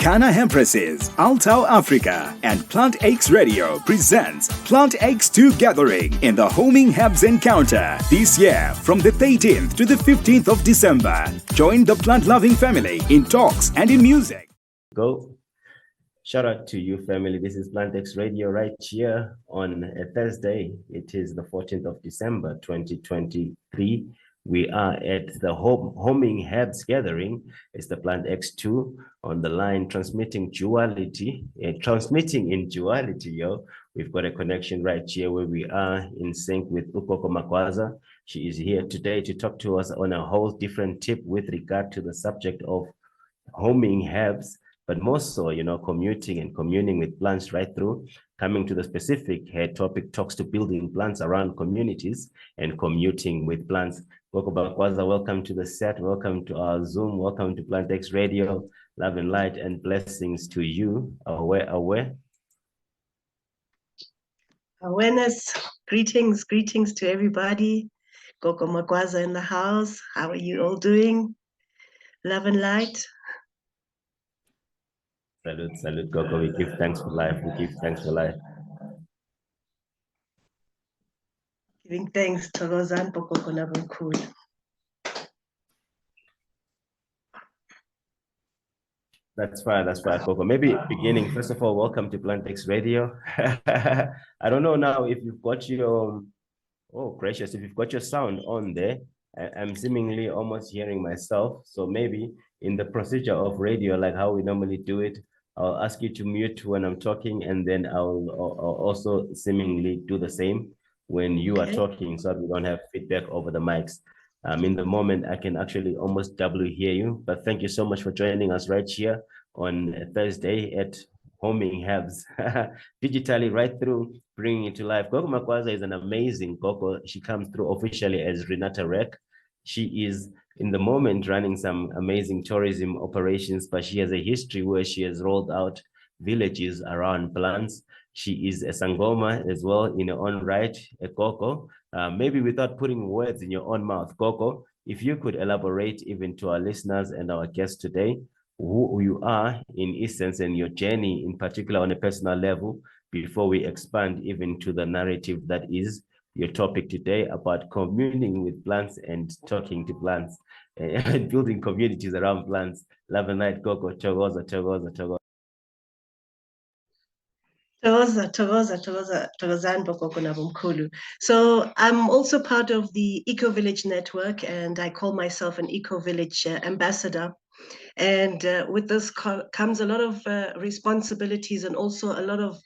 Kana Empresses, Altau Africa, and PLANTX Radio presents PLANTX 2 Gathering in the Homing Hubs Encounter this year from the 13th to the 15th of December. Join the plant-loving family in talks and in music. Go. Shout out to you, family. This is PLANTX Radio right here on a Thursday. It is the 14th of December, 2023. We are at the Homing Heads Gathering. It's the PLANTX 2 on the line, transmitting duality, transmitting in duality, yo. We've got a connection right here where we are in sync with Gogo Magwaza. She is here today to talk to us on a whole different tip with regard to the subject of homing herbs, but more so, commuting and communing with plants right through. Coming to the specific topic, talks to building plants around communities and commuting with plants. Gogo Magwaza, welcome to the set. Welcome to our Zoom. Welcome to PLANTX Radio. Love and light and blessings to you. Awareness. Greetings to everybody. Gogo Magwaza in the house. How are you all doing? Love and light. Salute, Gogo. We give thanks for life. Giving thanks to Rozan Pokokonabukul. That's fine, Gogo. Maybe beginning, first of all, welcome to PLANTX Radio. I don't know now if you've got your, if you've got your sound on there. I'm seemingly almost hearing myself. So maybe in the procedure of radio, like how we normally do it, I'll ask you to mute when I'm talking, and then I'll also seemingly do the same when you are talking, so that we don't have feedback over the mics. In the moment, I can actually almost doubly hear you, but thank you so much for joining us right here on Thursday at Homing Herbs, digitally right through, bringing it to life. Gogo Magwaza is an amazing Gogo. She comes through officially as Renata Reck. She is in the moment running some amazing tourism operations, but she has a history where she has rolled out villages around plants. She is a Sangoma as well in her own right, a Gogo. Maybe without putting words in your own mouth, Gogo, if you could elaborate even to our listeners and our guests today, who you are in essence and your journey in particular on a personal level, before we expand even to the narrative that is your topic today about communing with plants and talking to plants and building communities around plants. Love and light, Gogo. Togoza. So I'm also part of the Eco Village Network, and I call myself an Eco Village ambassador. And with this comes a lot of responsibilities and also a lot of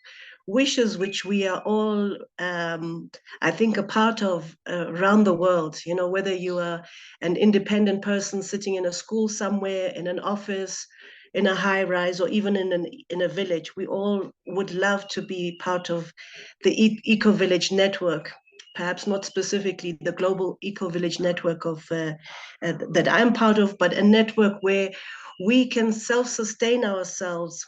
wishes, which we are all, I think, a part of around the world. Whether you are an independent person sitting in a school somewhere, in an office, in a high rise, or even in a village, we all would love to be part of the Eco Village Network. Perhaps not specifically the global Eco Village Network of that I'm part of, but a network where we can self-sustain ourselves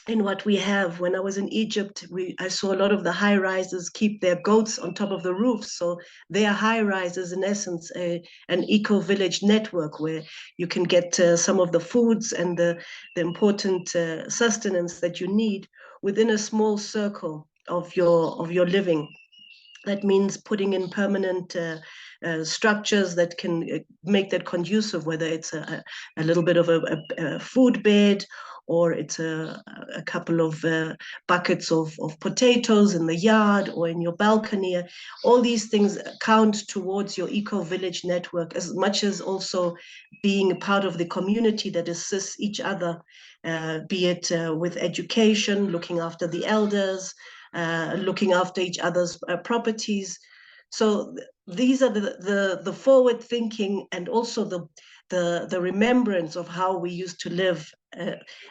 in what we have. When I was in Egypt, I saw a lot of the high rises keep their goats on top of the roofs. So they are high rises, in essence, an eco village network where you can get some of the foods and the important sustenance that you need within a small circle of your living. That means putting in permanent structures that can make that conducive, whether it's a little bit of a food bed, or it's a couple of buckets of potatoes in the yard or in your balcony. All these things count towards your eco-village network, as much as also being a part of the community that assists each other, be it with education, looking after the elders, looking after each other's properties. So these are the forward thinking, and also the remembrance of how we used to live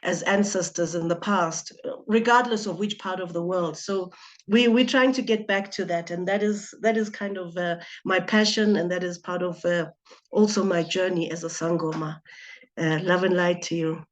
as ancestors in the past, regardless of which part of the world. So we're trying to get back to that, and that is kind of my passion, and that is part of also my journey as a Sangoma. Love and light to you.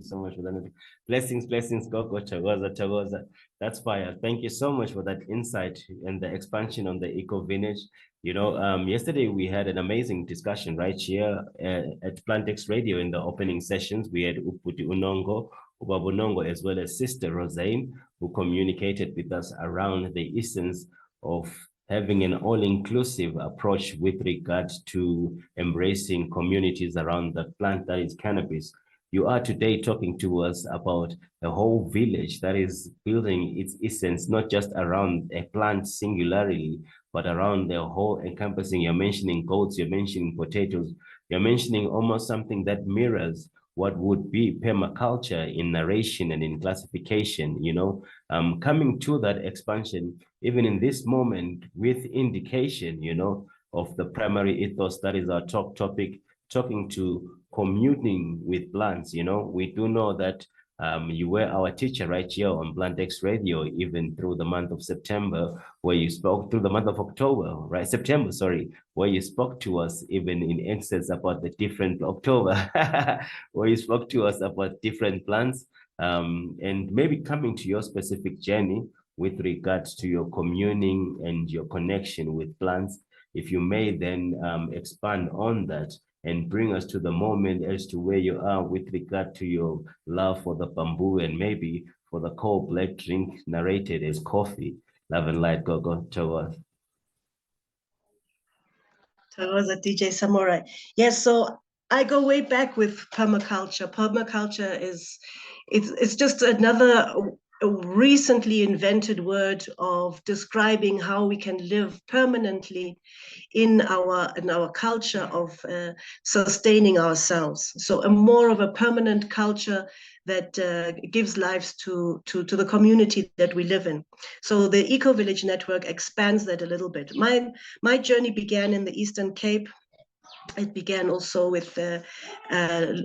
you so much for that. Blessings, Gogo, Chagoza. That's fire. Thank you so much for that insight and the expansion on the eco village. Yesterday we had an amazing discussion right here at PLANTX Radio in the opening sessions. We had Uputi Unongo, Ubabunongo, as well as Sister Rosane, who communicated with us around the essence of having an all-inclusive approach with regard to embracing communities around the plant that is cannabis. You are today talking to us about a whole village that is building its essence, not just around a plant singularly, but around the whole encompassing. You're mentioning goats, you're mentioning potatoes, you're mentioning almost something that mirrors what would be permaculture in narration and in classification, coming to that expansion, even in this moment, with indication, of the primary ethos that is our top topic, talking to commuting with plants. We do know that you were our teacher right here on PLANTX Radio, even through the month of September, where you spoke through the month of October, right? September, sorry, where you spoke to us even in excess about the different October, where you spoke to us about different plants, and maybe coming to your specific journey with regards to your communing and your connection with plants. If you may then expand on that and bring us to the moment as to where you are with regard to your love for the bamboo and maybe for the cold black drink narrated as coffee. Love and light, Gogo, Chawas. Tawaza DJ Samurai. Yes, so I go way back with permaculture. Permaculture it's just another recently invented word of describing how we can live permanently in our culture of sustaining ourselves. So a more of a permanent culture that gives lives to the community that we live in. So the Eco Village Network expands that a little bit. My journey began in the Eastern Cape. It began also with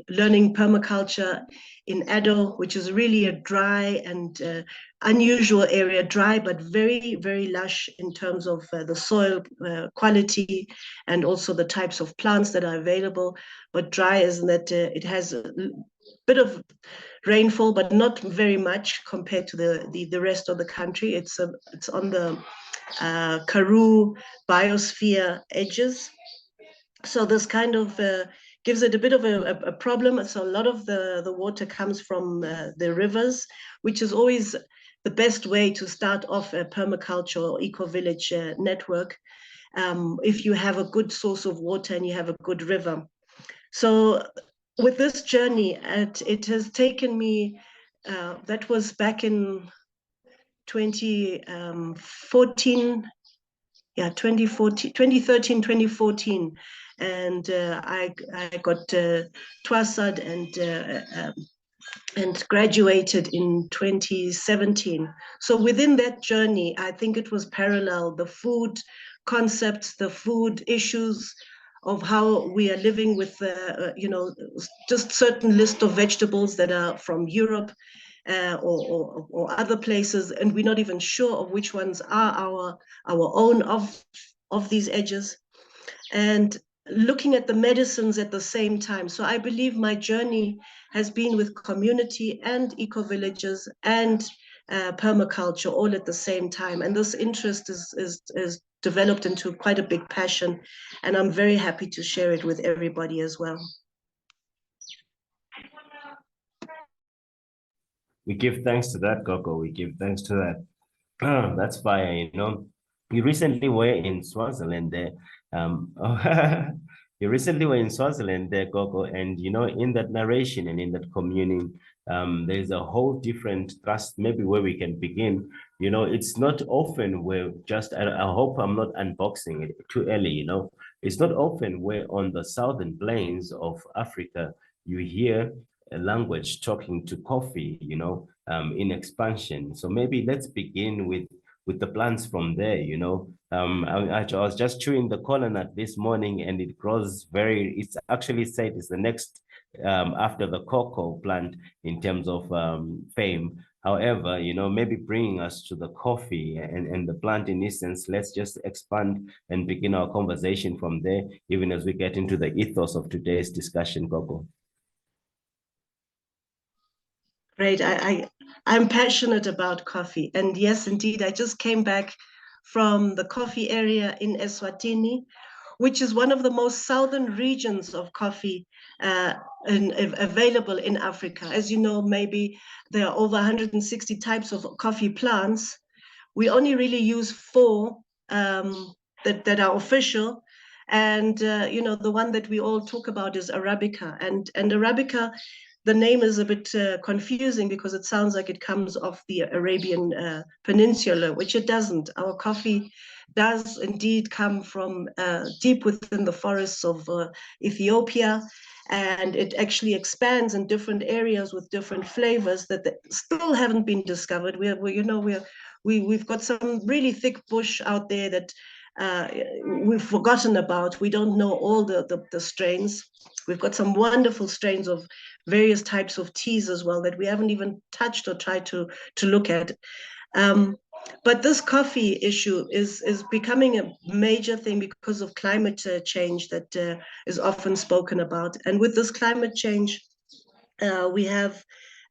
learning permaculture in Addo, which is really a dry and unusual area, dry but very, very lush in terms of the soil quality and also the types of plants that are available, but dry is that it has a bit of rainfall, but not very much compared to the rest of the country. It's on the Karoo biosphere edges. So this kind of gives it a bit of a problem. So a lot of the water comes from the rivers, which is always the best way to start off a permaculture or eco-village network, if you have a good source of water and you have a good river. So with this journey, it has taken me, that was back in 2014, 2013, 2014. And I got twasad and graduated in 2017. So within that journey, I think it was parallel, the food concepts, the food issues of how we are living with, just certain list of vegetables that are from Europe or other places, and we're not even sure of which ones are our own of these edges. And looking at the medicines at the same time. So I believe my journey has been with community and eco-villages and permaculture all at the same time. And this interest is developed into quite a big passion. And I'm very happy to share it with everybody as well. We give thanks to that, Gogo. We give thanks to that. That's fire, You recently were in Swaziland there. You recently were in Swaziland there, Gogo, and in that narration and in that communing, there's a whole different thrust, maybe where we can begin. It's not often where I hope I'm not unboxing it too early, It's not often where on the southern plains of Africa, you hear a language talking to coffee, in expansion. So maybe let's begin with the plants from there, I was just chewing the cola nut this morning, and it grows it's actually said it's the next after the cocoa plant in terms of fame. However, maybe bringing us to the coffee and the plant in essence, let's just expand and begin our conversation from there, even as we get into the ethos of today's discussion, Gogo. Great. I'm passionate about coffee. And yes, indeed, I just came back from the coffee area in Eswatini, which is one of the most southern regions of coffee uh, available in Africa. As you know, maybe there are over 160 types of coffee plants. We only really use four that are official. And, the one that we all talk about is Arabica. And Arabica, the name is a bit confusing because it sounds like it comes off the Arabian Peninsula, which it doesn't. Our coffee does indeed come from deep within the forests of Ethiopia, and it actually expands in different areas with different flavors that still haven't been discovered. We've got some really thick bush out there that uh, we've forgotten about. We don't know all the strains. We've got some wonderful strains of various types of teas as well that we haven't even touched or tried to look at. Um, but this coffee issue is becoming a major thing because of climate change that is often spoken about. And with this climate change, we have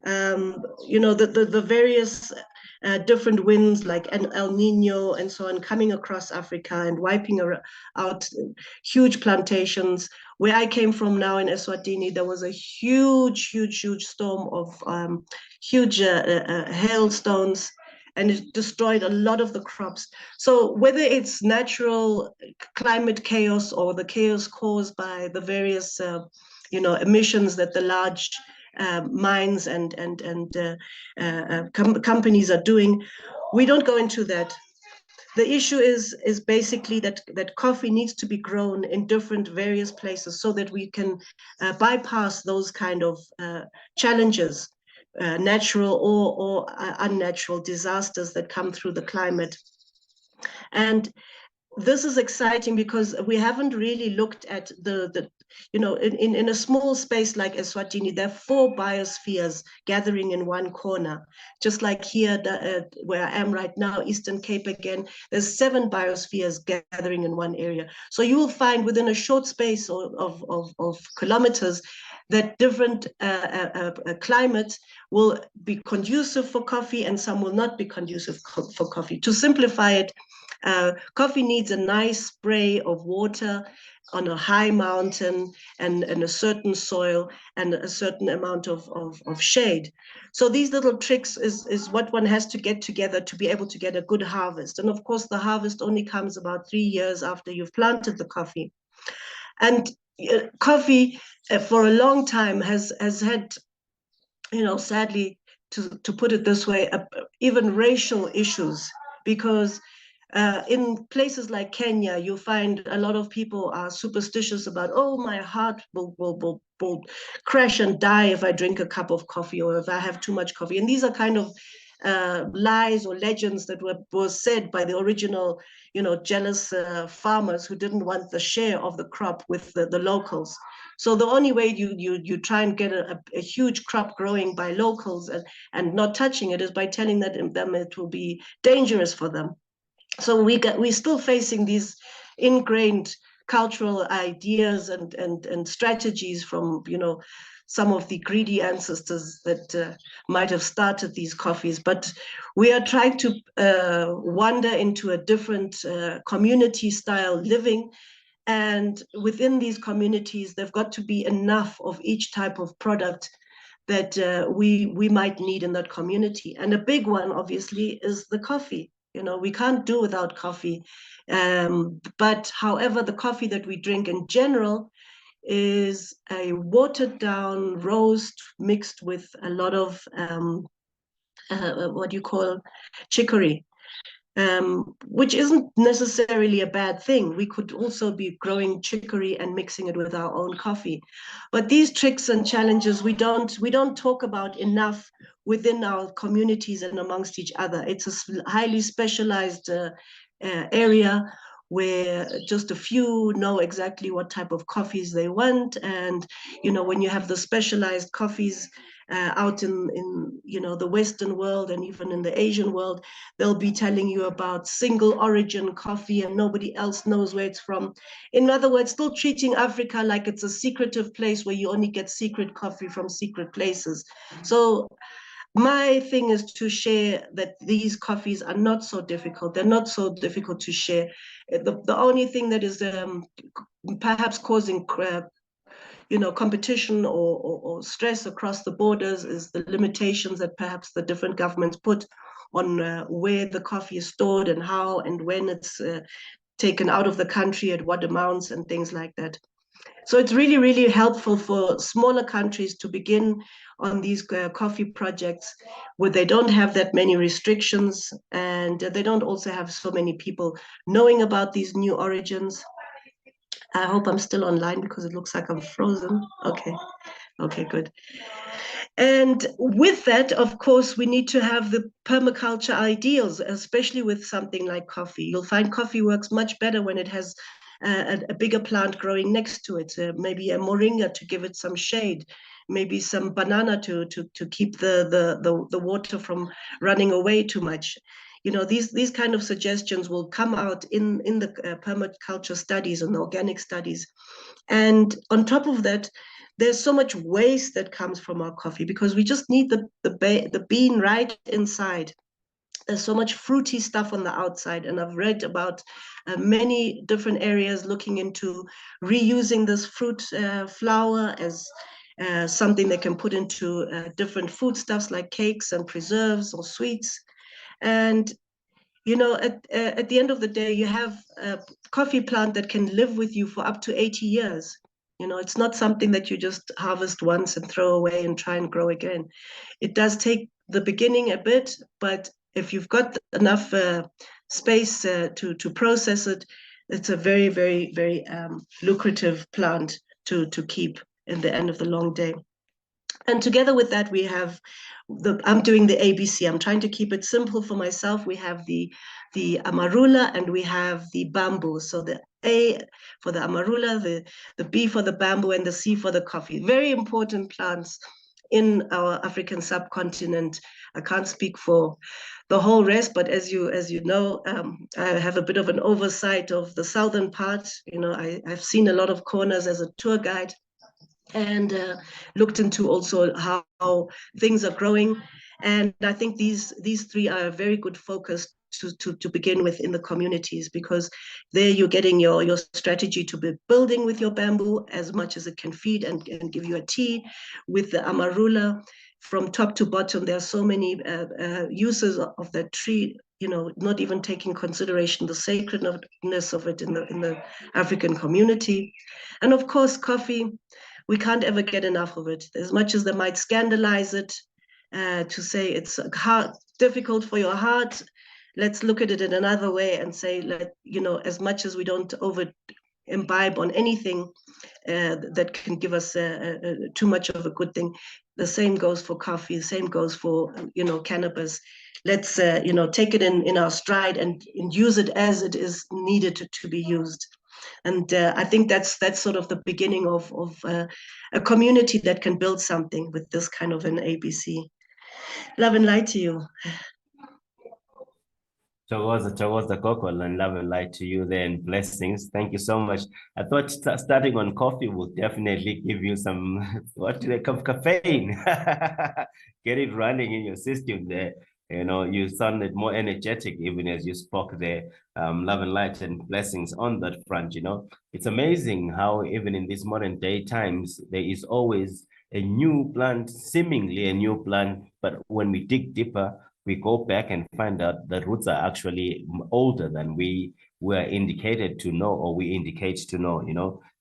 the various different winds like an El Nino and so on coming across Africa and wiping out huge plantations. Where I came from now in Eswatini, there was a huge storm of huge hailstones, and it destroyed a lot of the crops. So whether it's natural climate chaos or the chaos caused by the various emissions that the large mines and companies are doing, we don't go into that. The issue is basically that coffee needs to be grown in different various places so that we can bypass those kind of challenges, natural or unnatural disasters that come through the climate. And this is exciting because we haven't really looked at in a small space like Eswatini, there are four biospheres gathering in one corner. Just like here, where I am right now, Eastern Cape again, there's 7 biospheres gathering in one area. So you will find within a short space of kilometers that different climates will be conducive for coffee and some will not be conducive for coffee. To simplify it, coffee needs a nice spray of water on a high mountain and a certain soil and a certain amount of shade. So these little tricks is what one has to get together to be able to get a good harvest. And of course, the harvest only comes about 3 years after you've planted the coffee. And coffee for a long time has had, sadly, to put it this way, even racial issues, because in places like Kenya, you find a lot of people are superstitious about, oh, my heart will crash and die if I drink a cup of coffee or if I have too much coffee. And these are kind of lies or legends that were said by the original, jealous farmers who didn't want the share of the crop with the locals. So the only way you try and get a huge crop growing by locals and not touching it is by telling them it will be dangerous for them. So we're still facing these ingrained cultural ideas and strategies from some of the greedy ancestors that might have started these coffees. But we are trying to wander into a different community style living. And within these communities, there've got to be enough of each type of product that we might need in that community. And a big one, obviously, is the coffee. We can't do without coffee. But however, the coffee that we drink in general is a watered down roast mixed with a lot of what do you call chicory, which isn't necessarily a bad thing. We could also be growing chicory and mixing it with our own coffee. But these tricks and challenges we don't talk about enough within our communities and amongst each other. It's a highly specialized area where just a few know exactly what type of coffees they want. And when you have the specialized coffees out in the Western world and even in the Asian world, they'll be telling you about single origin coffee and nobody else knows where it's from. In other words, still treating Africa like it's a secretive place where you only get secret coffee from secret places. So my thing is to share that these coffees are not so difficult. They're not so difficult to share. The only thing that is perhaps causing competition or stress across the borders is the limitations that perhaps the different governments put on where the coffee is stored and how and when it's taken out of the country, at what amounts and things like that. So it's really, really helpful for smaller countries to begin on these coffee projects where they don't have that many restrictions, and they don't also have so many people knowing about these new origins. I hope I'm still online because it looks like I'm frozen. Okay, good. And with that, of course, we need to have the permaculture ideals, especially with something like coffee. You'll find coffee works much better when it has a bigger plant growing next to it, maybe a moringa to give it some shade, maybe some banana to keep the water from running away too much. These kind of suggestions will come out in the permaculture studies and organic studies. And on top of that, there's so much waste that comes from our coffee because we just need the bean right inside. There's so much fruity stuff on the outside, and I've read about many different areas looking into reusing this fruit flour as something they can put into different foodstuffs like cakes and preserves or sweets. And at the end of the day, you have a coffee plant that can live with you for up to 80 years. It's not something that you just harvest once and throw away and try and grow again. It does take the beginning a bit, but if you've got enough space to process it, it's a very, very, very lucrative plant to keep in the end of the long day. And together with that, we have I'm doing the ABC. I'm trying to keep it simple for myself. We have the amarula and we have the bamboo. So the A for the amarula, the B for the bamboo, and the C for the coffee. Very important plants in our African subcontinent. I can't speak for the whole rest, but as you know, I have a bit of an oversight of the southern part. I've seen a lot of corners as a tour guide, and looked into also how things are growing. And I think these three are a very good focus to begin with in the communities, because there you're getting your strategy to be building with your bamboo as much as it can feed and give you a tea. With the amarula, from top to bottom, there are so many uses of that tree, not even taking consideration the sacredness of it in the African community. And of course, coffee, we can't ever get enough of it. As much as they might scandalize it, to say it's difficult for your heart, let's look at it in another way and say, as much as we don't over imbibe on anything that can give us too much of a good thing, the same goes for coffee, the same goes for cannabis. Let's take it in our stride and use it as it is needed to be used. And I think that's sort of the beginning of a community that can build something with this kind of an ABC. Love and light to you. Towards the Gogo, and love and light to you there, and blessings. Thank you so much. I thought starting on coffee will definitely give you some caffeine. Get it running in your system there. You sounded more energetic even as you spoke there. Love and light and blessings on that front. It's amazing how even in these modern day times, there is always a new plant, seemingly a new plant, but when we dig deeper, we go back and find out the roots are actually older than we were indicated to know, or we indicate to know.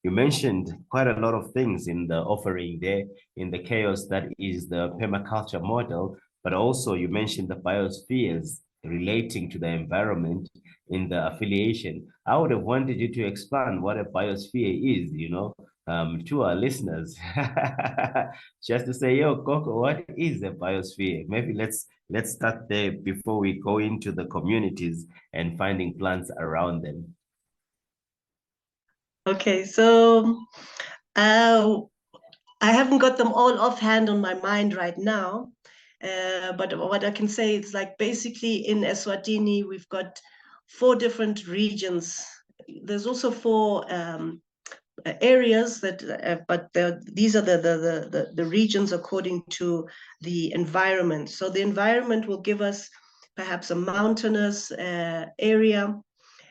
You mentioned quite a lot of things in the offering there, in the chaos that is the permaculture model, but also you mentioned the biospheres relating to the environment in the affiliation. I would have wanted you to expand what a biosphere is, to our listeners, just to say, yo, Gogo, what is a biosphere? Maybe let's start there before we go into the communities and finding plants around them. Okay, so I haven't got them all offhand on my mind right now, but what I can say is, like, basically in Eswatini, we've got 4 different regions. There's also 4 areas that, but these are the regions according to the environment. So the environment will give us perhaps a mountainous area,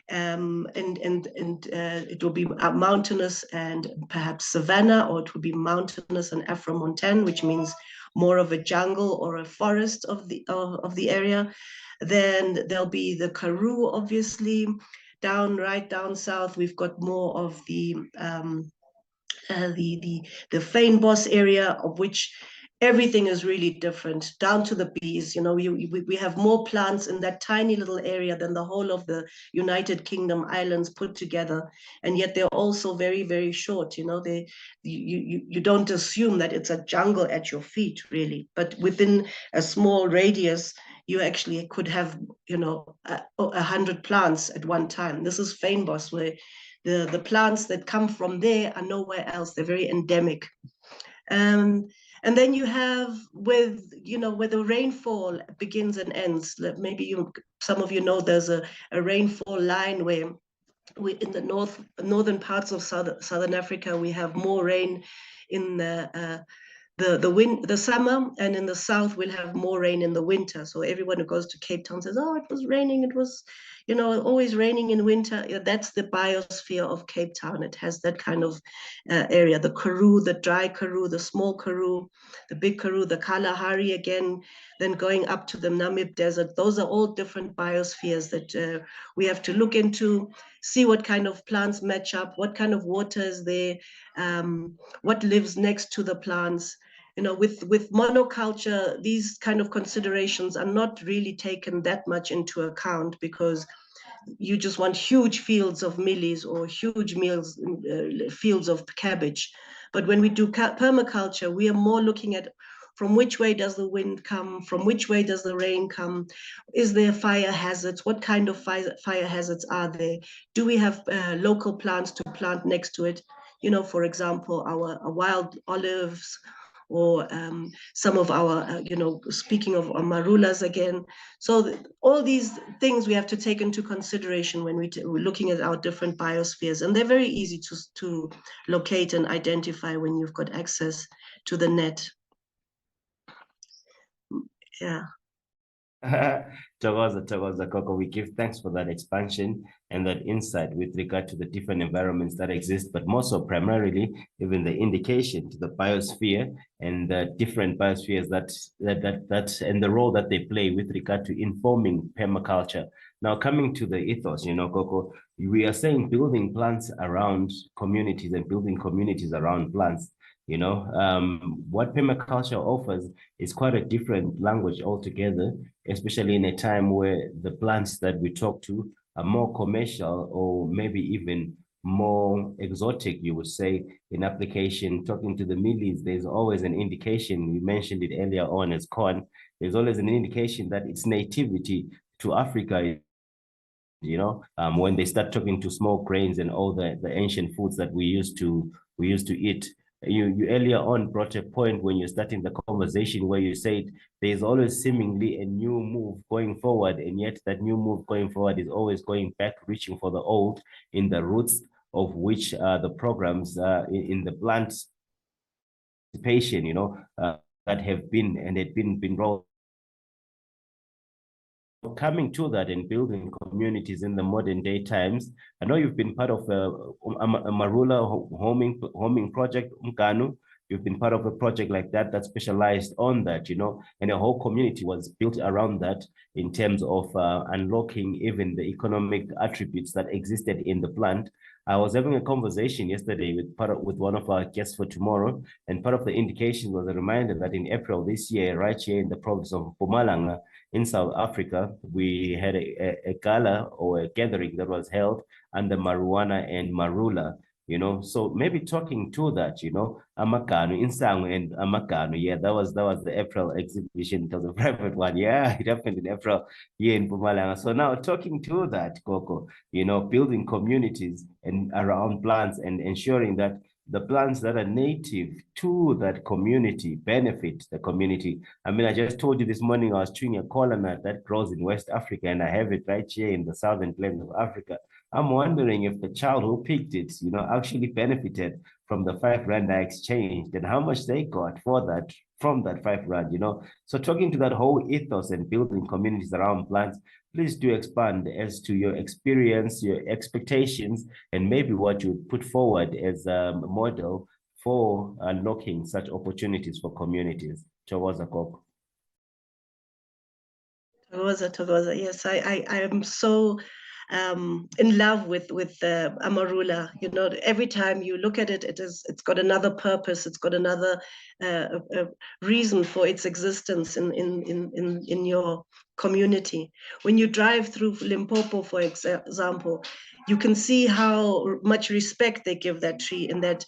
and it will be mountainous and perhaps savanna, or it will be mountainous and Afromontane, which means more of a jungle or a forest of the area. Then there'll be the Karoo, obviously. Right down south, we've got more of the fynbos area, of which everything is really different, down to the bees. You know, we have more plants in that tiny little area than the whole of the United Kingdom islands put together, and yet they're also very, very short. You know, you don't assume that it's a jungle at your feet, really, but within a small radius, you actually could have, you know, 100 plants at one time. This is fynbos, where the plants that come from there are nowhere else. They're very endemic. And then you have where the rainfall begins and ends. Maybe some of you know there's a rainfall line where in the northern parts of southern Africa, we have more rain in the summer, and in the south we'll have more rain in the winter. So everyone who goes to Cape Town says, oh, it was raining, it was, you know, always raining in winter. That's the biosphere of Cape Town. It has that kind of area. The Karoo, the dry Karoo, the small Karoo, the big Karoo, the Kalahari again, then going up to the Namib Desert. Those are all different biospheres that we have to look into, see what kind of plants match up, what kind of water is there, what lives next to the plants. You know, with monoculture, these kind of considerations are not really taken that much into account, because you just want huge fields of millies or huge fields of cabbage. But when we do permaculture, we are more looking at from which way does the wind come, from which way does the rain come, is there fire hazards, what kind of fire hazards are there, do we have local plants to plant next to it. You know, for example, our wild olives, or some of our, speaking of marulas again. So all these things we have to take into consideration when we're looking at our different biospheres, and they're very easy to locate and identify when you've got access to the net. Yeah. Togoza Gogo, we give thanks for that expansion and that insight with regard to the different environments that exist, but more so primarily even the indication to the biosphere and the different biospheres that and the role that they play with regard to informing permaculture. Now, coming to the ethos, Gogo, we are saying building plants around communities and building communities around plants. What permaculture offers is quite a different language altogether, especially in a time where the plants that we talk to are more commercial, or maybe even more exotic, you would say, in application. Talking to the millies, there's always an indication, you mentioned it earlier on as corn, there's always an indication that its nativity to Africa, when they start talking to small grains and all the ancient foods that we used to eat. You earlier on brought a point when you're starting the conversation where you said there's always seemingly a new move going forward, and yet that new move going forward is always going back, reaching for the old, in the roots of which the programs in the plant participation, that have been and had been rolled. Coming to that and building communities in the modern day times, I know you've been part of a Marula homing project, Umkanu. You've been part of a project like that specialized on that, and a whole community was built around that in terms of unlocking even the economic attributes that existed in the plant. I was having a conversation yesterday with one of our guests for tomorrow, and part of the indication was a reminder that in April this year, right here in the province of Mpumalanga, in South Africa, we had a gala or a gathering that was held under Marijuana and Marula, so maybe talking to that, Amakano, Insangu and Amakano, yeah, that was the April exhibition. It was a private one, yeah, it happened in April here in Mpumalanga. So now talking to that, Gogo, building communities and around plants and ensuring that the plants that are native to that community benefit the community. I mean, I just told you this morning I was chewing a kola nut that grows in West Africa, and I have it right here in the southern plains of Africa. I'm wondering if the child who picked it, actually benefited from the 5 rand I exchanged and how much they got for that from that 5 rand. So talking to that whole ethos and building communities around plants, please do expand as to your experience, your expectations, and maybe what you would put forward as a model for unlocking such opportunities for communities. Towards Gogo. Togoza. Yes, I am so in love with amarula. Every time you look at it, it's got another purpose. It's got another reason for its existence in your community. When you drive through Limpopo, for example, you can see how much respect they give that tree, and that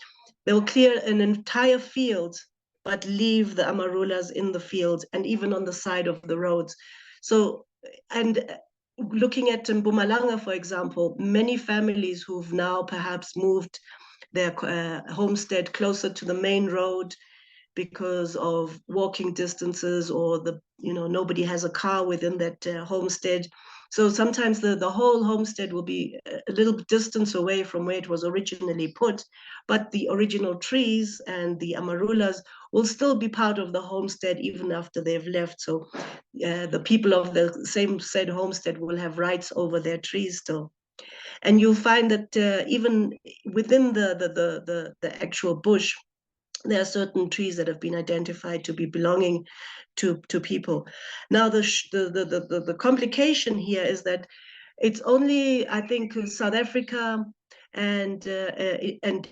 they'll clear an entire field but leave the amarulas in the field and even on the side of the roads. So, and looking at Mpumalanga, for example, many families who've now perhaps moved their homestead closer to the main road because of walking distances, or nobody has a car within that homestead. So sometimes the whole homestead will be a little distance away from where it was originally put, but the original trees and the amarulas will still be part of the homestead even after they've left. So the people of the same said homestead will have rights over their trees still. And you'll find that even within the actual bush, there are certain trees that have been identified to be belonging to people. Now, the complication here is that it's only, I think, South Africa and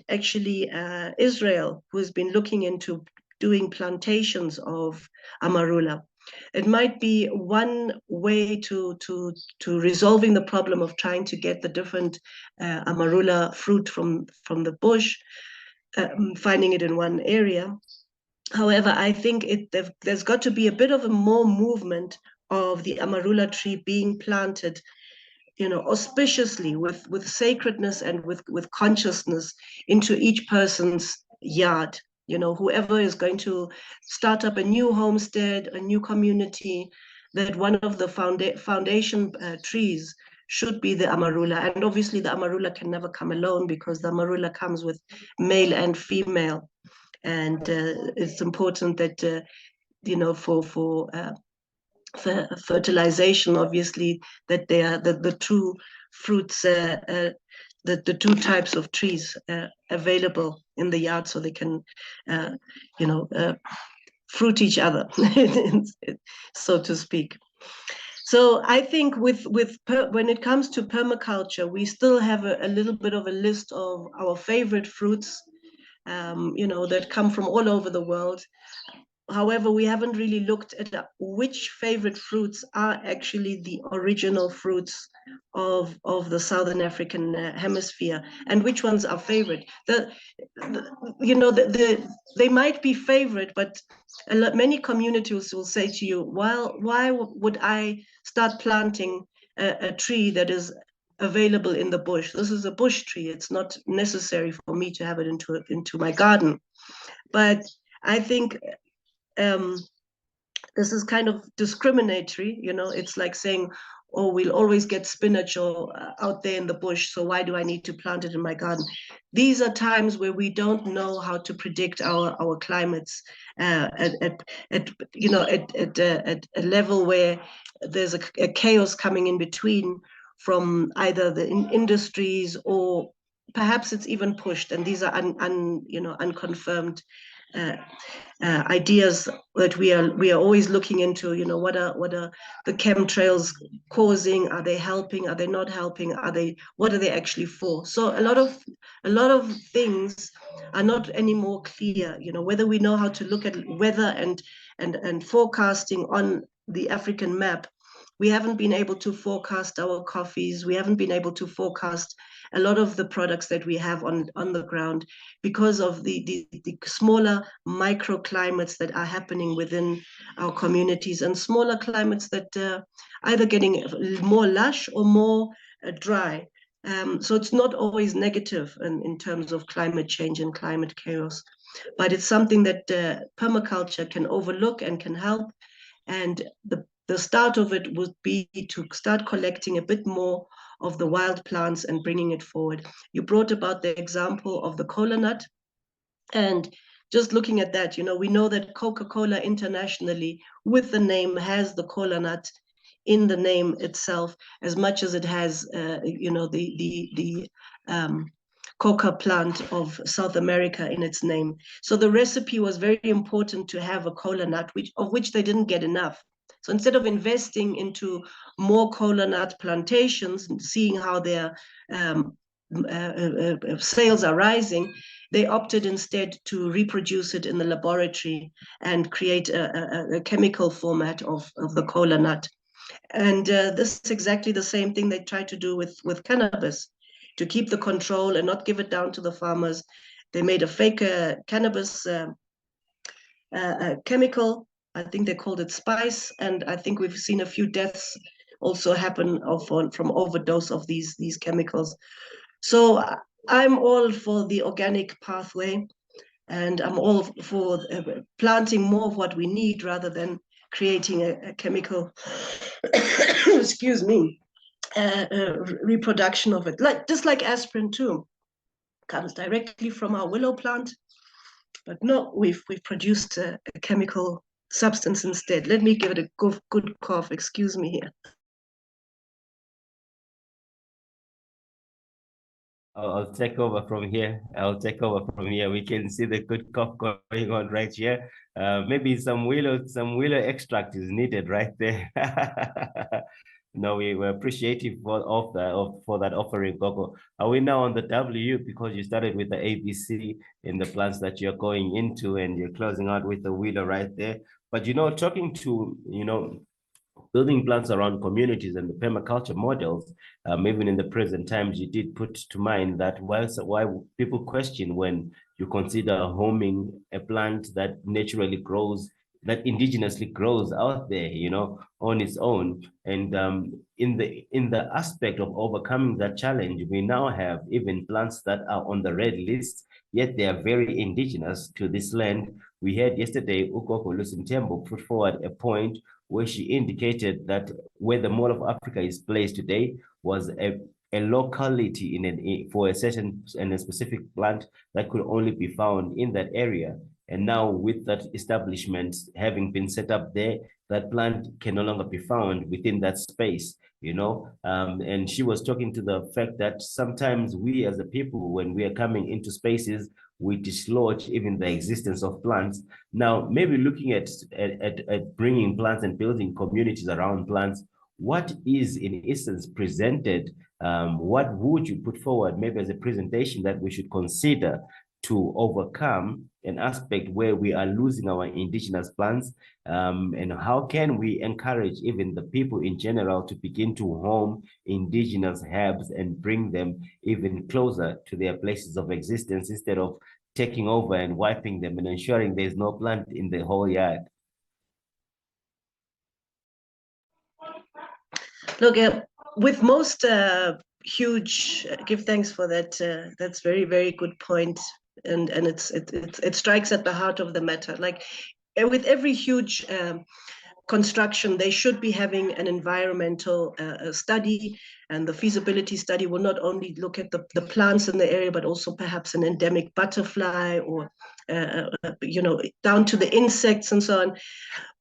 actually Israel who has been looking into doing plantations of amarula. It might be one way to resolving the problem of trying to get the different amarula fruit from the bush, finding it in one area. However, I think there's got to be a bit of a more movement of the amarula tree being planted, auspiciously, with sacredness and with consciousness into each person's yard. Whoever is going to start up a new homestead, a new community, that one of the foundation trees should be the amarula. And obviously the amarula can never come alone, because the amarula comes with male and female. And it's important that, for fertilization, obviously, that they are the two fruits, the two types of trees available in the yard, so they can, fruit each other, so to speak. So I think when it comes to permaculture, we still have a little bit of a list of our favorite fruits, that come from all over the world. However, we haven't really looked at which favorite fruits are actually the original fruits of the Southern African hemisphere, and which ones are favorite. They might be favorite, but many communities will say to you, well, why would I start planting a tree that is available in the bush? This is a bush tree. It's not necessary for me to have it into my garden. But I think this is kind of discriminatory. It's like saying, oh, we'll always get spinach or out there in the bush, so why do I need to plant it in my garden? These are times where we don't know how to predict our climates at a level where there's a chaos coming in between from either the industries, or perhaps it's even pushed, and these are unconfirmed ideas that we are always looking into. What are the chemtrails causing? Are they helping? Are they not helping? What are they actually for? So a lot of things are not anymore clear. Whether we know how to look at weather and forecasting on the African map. We haven't been able to forecast our coffees. We haven't been able to forecast a lot of the products that we have on the ground, because of the smaller microclimates that are happening within our communities, and smaller climates that either getting more lush or more dry. So it's not always negative in terms of climate change and climate chaos, but it's something that permaculture can overlook and can help. And the start of it would be to start collecting a bit more of the wild plants and bringing it forward. You brought about the example of the cola nut, and just looking at that, we know that Coca-Cola internationally with the name has the cola nut in the name itself, as much as it has, the coca plant of South America in its name. So the recipe was very important to have a cola nut, of which they didn't get enough. So instead of investing into more cola nut plantations and seeing how their sales are rising, they opted instead to reproduce it in the laboratory and create a chemical format of the cola nut. And this is exactly the same thing they try to do with cannabis, to keep the control and not give it down to the farmers. They made a fake cannabis chemical. I think they called it spice, and I think we've seen a few deaths also happen from overdose of these chemicals. So I'm all for the organic pathway, and I'm all for planting more of what we need rather than creating a chemical, excuse me, reproduction of it. Just like aspirin too, comes directly from our willow plant, but no, we've produced a chemical substance instead. Let me give it a good cough. Excuse me here. I'll take over from here. We can see the good cough going on right here. Maybe some willow extract is needed right there. No, we're appreciative for that offering, Gogo. Are we now on the W, because you started with the ABC in the plants that you're going into, and you're closing out with the willow right there. But talking to building plants around communities and the permaculture models, even in the present times, you did put to mind that why people question when you consider homing a plant that naturally grows, that indigenously grows out there, on its own. And in the aspect of overcoming that challenge, we now have even plants that are on the red list, yet they are very indigenous to this land. We heard yesterday Ukoko Lusimtembo put forward a point where she indicated that where the Mall of Africa is placed today was a locality for a certain and a specific plant that could only be found in that area. And now with that establishment having been set up there, that plant can no longer be found within that space, and she was talking to the fact that sometimes we as a people, when we are coming into spaces, we dislodge even the existence of plants. Now, maybe looking at bringing plants and building communities around plants, what is in essence presented? What would you put forward maybe as a presentation that we should consider to overcome an aspect where we are losing our indigenous plants? And how can we encourage even the people in general to begin to home indigenous herbs and bring them even closer to their places of existence, instead of taking over and wiping them and ensuring there's no plant in the whole yard? Look, with most huge, give thanks for that. That's very, very good point. And it strikes at the heart of the matter. Like with every huge construction, they should be having an environmental study, and the feasibility study will not only look at the plants in the area, but also perhaps an endemic butterfly, or down to the insects and so on.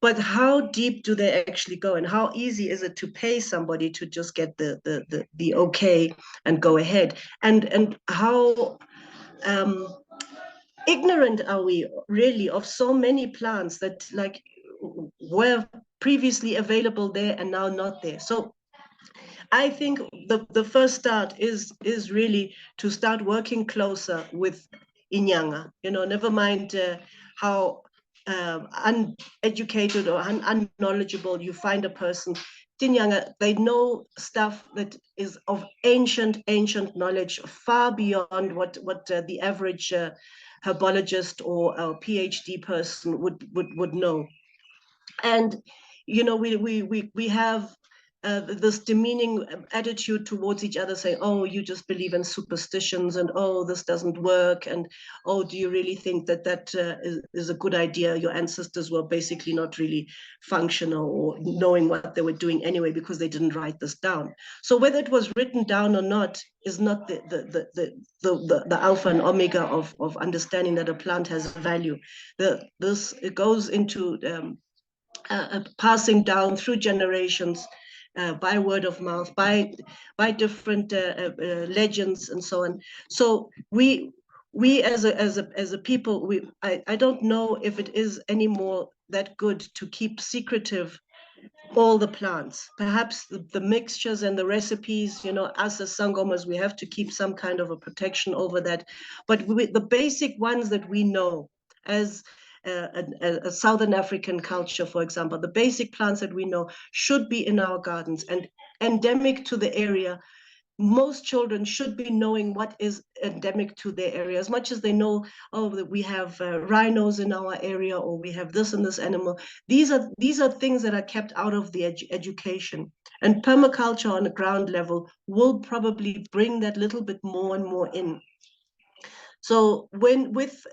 But how deep do they actually go, and how easy is it to pay somebody to just get the okay and go ahead? And how ignorant are we really of so many plants that were previously available there and now not there? So I think the first start is really to start working closer with Inyanga. Never mind how uneducated or unknowledgeable you find a person. Tinyanga, they know stuff that is of ancient knowledge, far beyond what the average herbologist or a PhD person would know. And we have this demeaning attitude towards each other, saying, oh, you just believe in superstitions, and oh, this doesn't work, and oh, do you really think that is a good idea? Your ancestors were basically not really functional or knowing what they were doing anyway, because they didn't write this down. So whether it was written down or not is not the alpha and omega of understanding that a plant has value. It goes into passing down through generations, by word of mouth, by different legends and so on. So we as a people, I don't know if it is anymore that good to keep secretive all the plants. Perhaps the mixtures and the recipes, us as sangomas, we have to keep some kind of a protection over that. But the basic ones that we know as a Southern African culture, for example, the basic plants that we know should be in our gardens and endemic to the area. Most children should be knowing what is endemic to their area, as much as they know, oh, that we have rhinos in our area, or we have this and this animal. These are things that are kept out of the education. And permaculture on the ground level will probably bring that little bit more and more in. So when with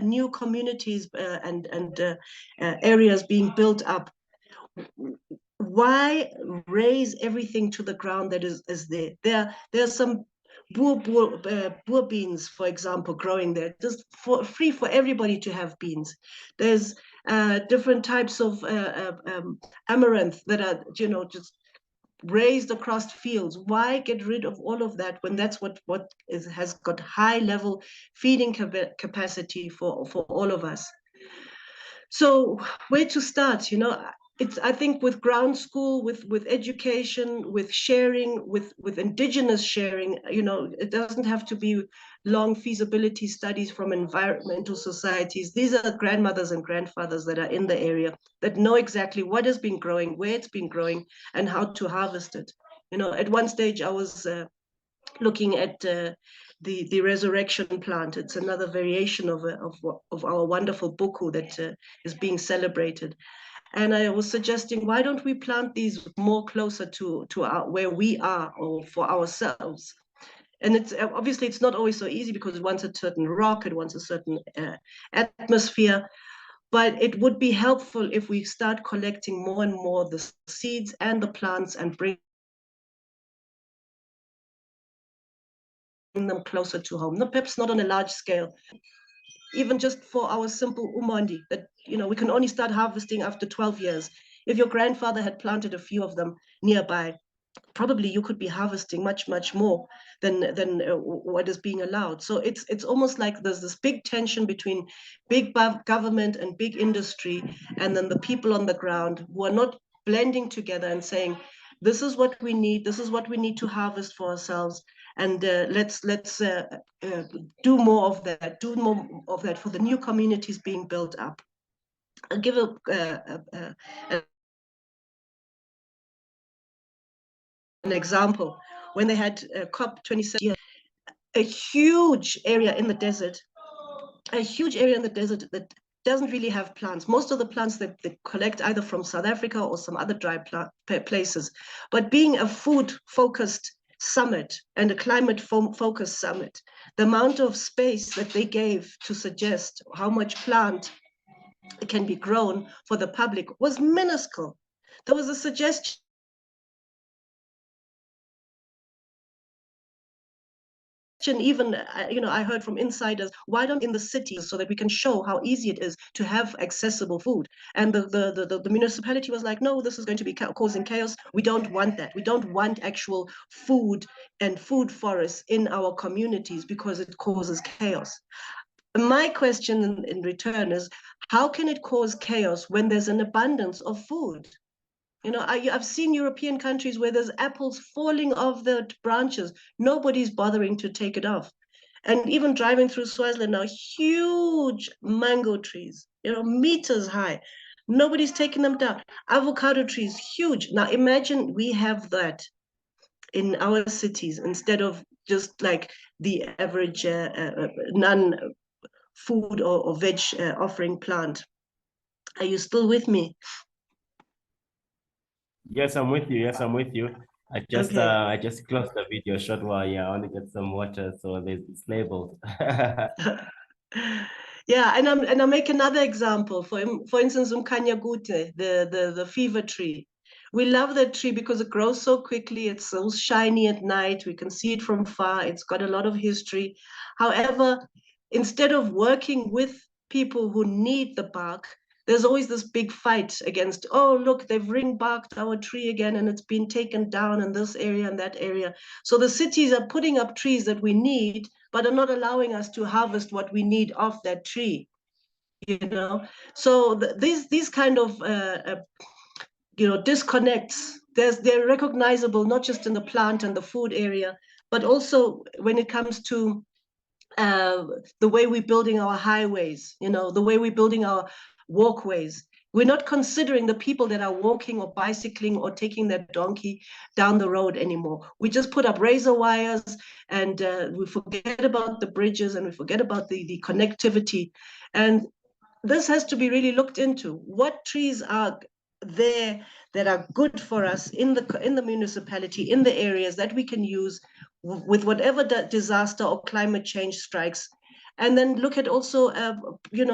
new communities and areas being built up, why raise everything to the ground that is there? There's some boer beans, for example, growing there, just free for everybody to have beans. There's different types of amaranth that are, just raised across fields. Why get rid of all of that when that's what has got high level feeding capacity for all of us? So where to start? I think with ground school, with education, with sharing, with indigenous sharing, it doesn't have to be long feasibility studies from environmental societies. These are grandmothers and grandfathers that are in the area that know exactly what has been growing, where it's been growing, and how to harvest it. At one stage I was looking at the resurrection plant. It's another variation of our wonderful buku that is being celebrated. And I was suggesting, why don't we plant these more closer to where we are, or for ourselves? And it's obviously it's not always so easy, because it wants a certain rock, it wants a certain atmosphere. But it would be helpful if we start collecting more and more the seeds and the plants and bring them closer to home. No, perhaps not on a large scale, even just for our simple umandi, that we can only start harvesting after 12 years. If your grandfather had planted a few of them nearby, probably you could be harvesting much more than what is being allowed. So it's almost like there's this big tension between big government and big industry, and then the people on the ground who are not blending together and saying, this is what we need, this is what we need to harvest for ourselves, and let's do more of that for the new communities being built up. I'll give an example. When they had COP27, a huge area in the desert that doesn't really have plants. Most of the plants that they collect either from South Africa or some other dry places. But being a food-focused summit and a climate-focused summit, the amount of space that they gave to suggest how much plant can be grown for the public was minuscule. There was a suggestion even, I heard from insiders, why don't in the cities, so that we can show how easy it is to have accessible food? And the municipality was like, no, this is going to be causing chaos. We don't want that. We don't want actual food and food forests in our communities, because it causes chaos. My question in return is, how can it cause chaos when there's an abundance of food? I've seen European countries where there's apples falling off the branches. Nobody's bothering to take it off. And even driving through Swaziland now, huge mango trees, meters high. Nobody's taking them down. Avocado trees, huge. Now imagine we have that in our cities instead of just like the average non-food or veg offering plant. Are you still with me? Yes, I'm with you. Yes, I'm with you. Okay. I just closed the video a short while. Yeah, I want to get some water, so it's labeled. Yeah, and I'll make another example. For instance, Umkanyagute, the fever tree. We love that tree because it grows so quickly. It's so shiny at night. We can see it from far. It's got a lot of history. However, instead of working with people who need the bark, there's always this big fight against, oh, look, they've ring barked our tree again and it's been taken down in this area and that area. So the cities are putting up trees that we need, but are not allowing us to harvest what we need off that tree. You know, so these kind of disconnects. They're recognizable not just in the plant and the food area, but also when it comes to uh, the way we're building our highways, the way we're building our walkways. We're not considering the people that are walking or bicycling or taking their donkey down the road anymore. We just put up razor wires and we forget about the bridges and we forget about the connectivity. And this has to be really looked into. What trees are there that are good for us in the municipality, in the areas that we can use with whatever disaster or climate change strikes, and then look at also